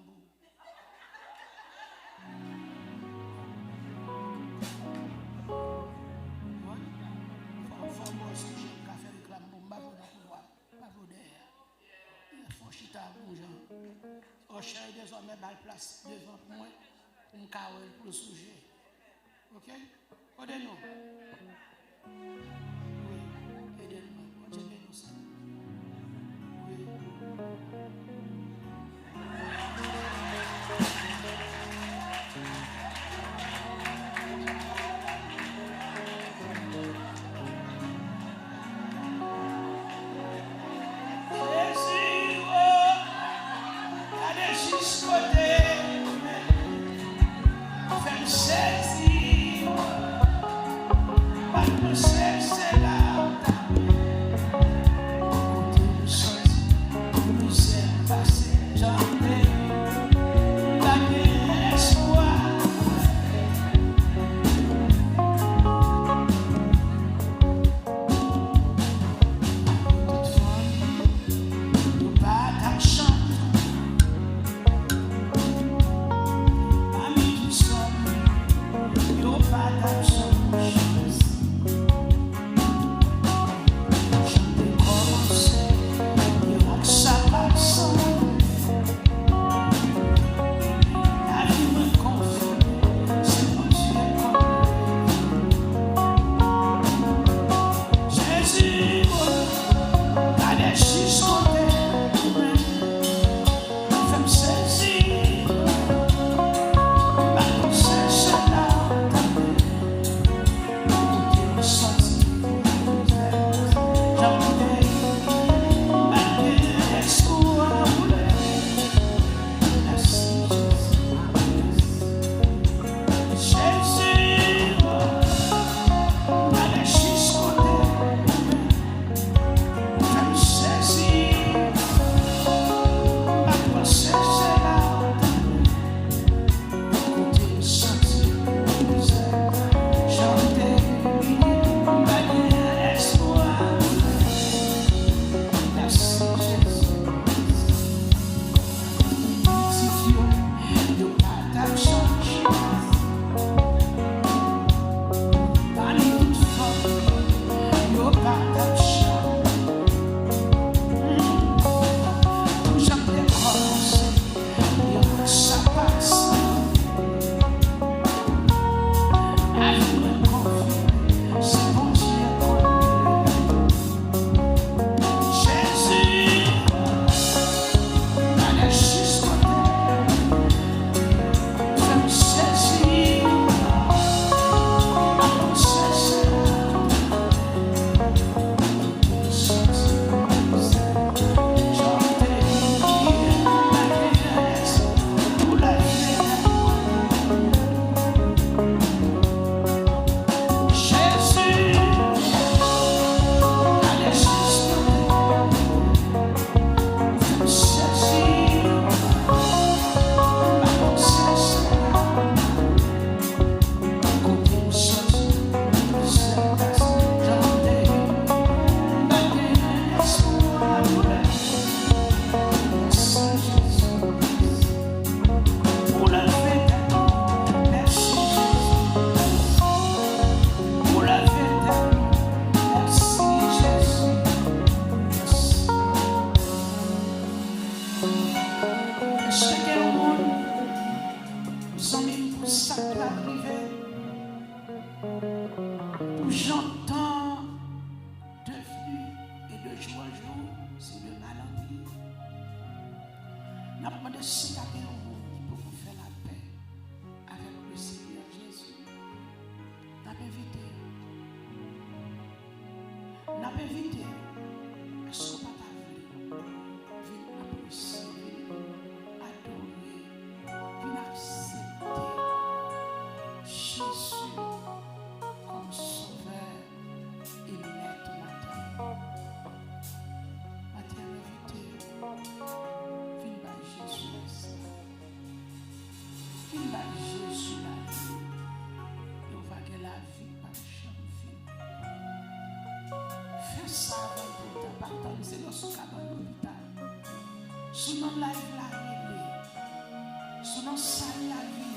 Au cher désormais bal place devant moi une carole pour le sujet. OK? Aidez-nous. Oui, aidez-nous. Aidez-nous ça. Oui. j'entends de flux et de jour en jour, c'est le mal en pire. N'a pas demandé si tu as un monde pour vous faire la paix avec le Seigneur Jésus. N'a pas invité. N'a pas invité. Est-ce qu'on va t'appeler? Viens apprécier, adorer, viens accepter Jésus comme sauveur et maître matin. Matin invité. Viens par Jésus là. Viens par Jésus là. Et on va gagner la vie par chaque vie. Fais ça avec ta bataille, c'est dans ce cas dans l'hôpital. Sous nos lives la relais, sous nos salles la vie.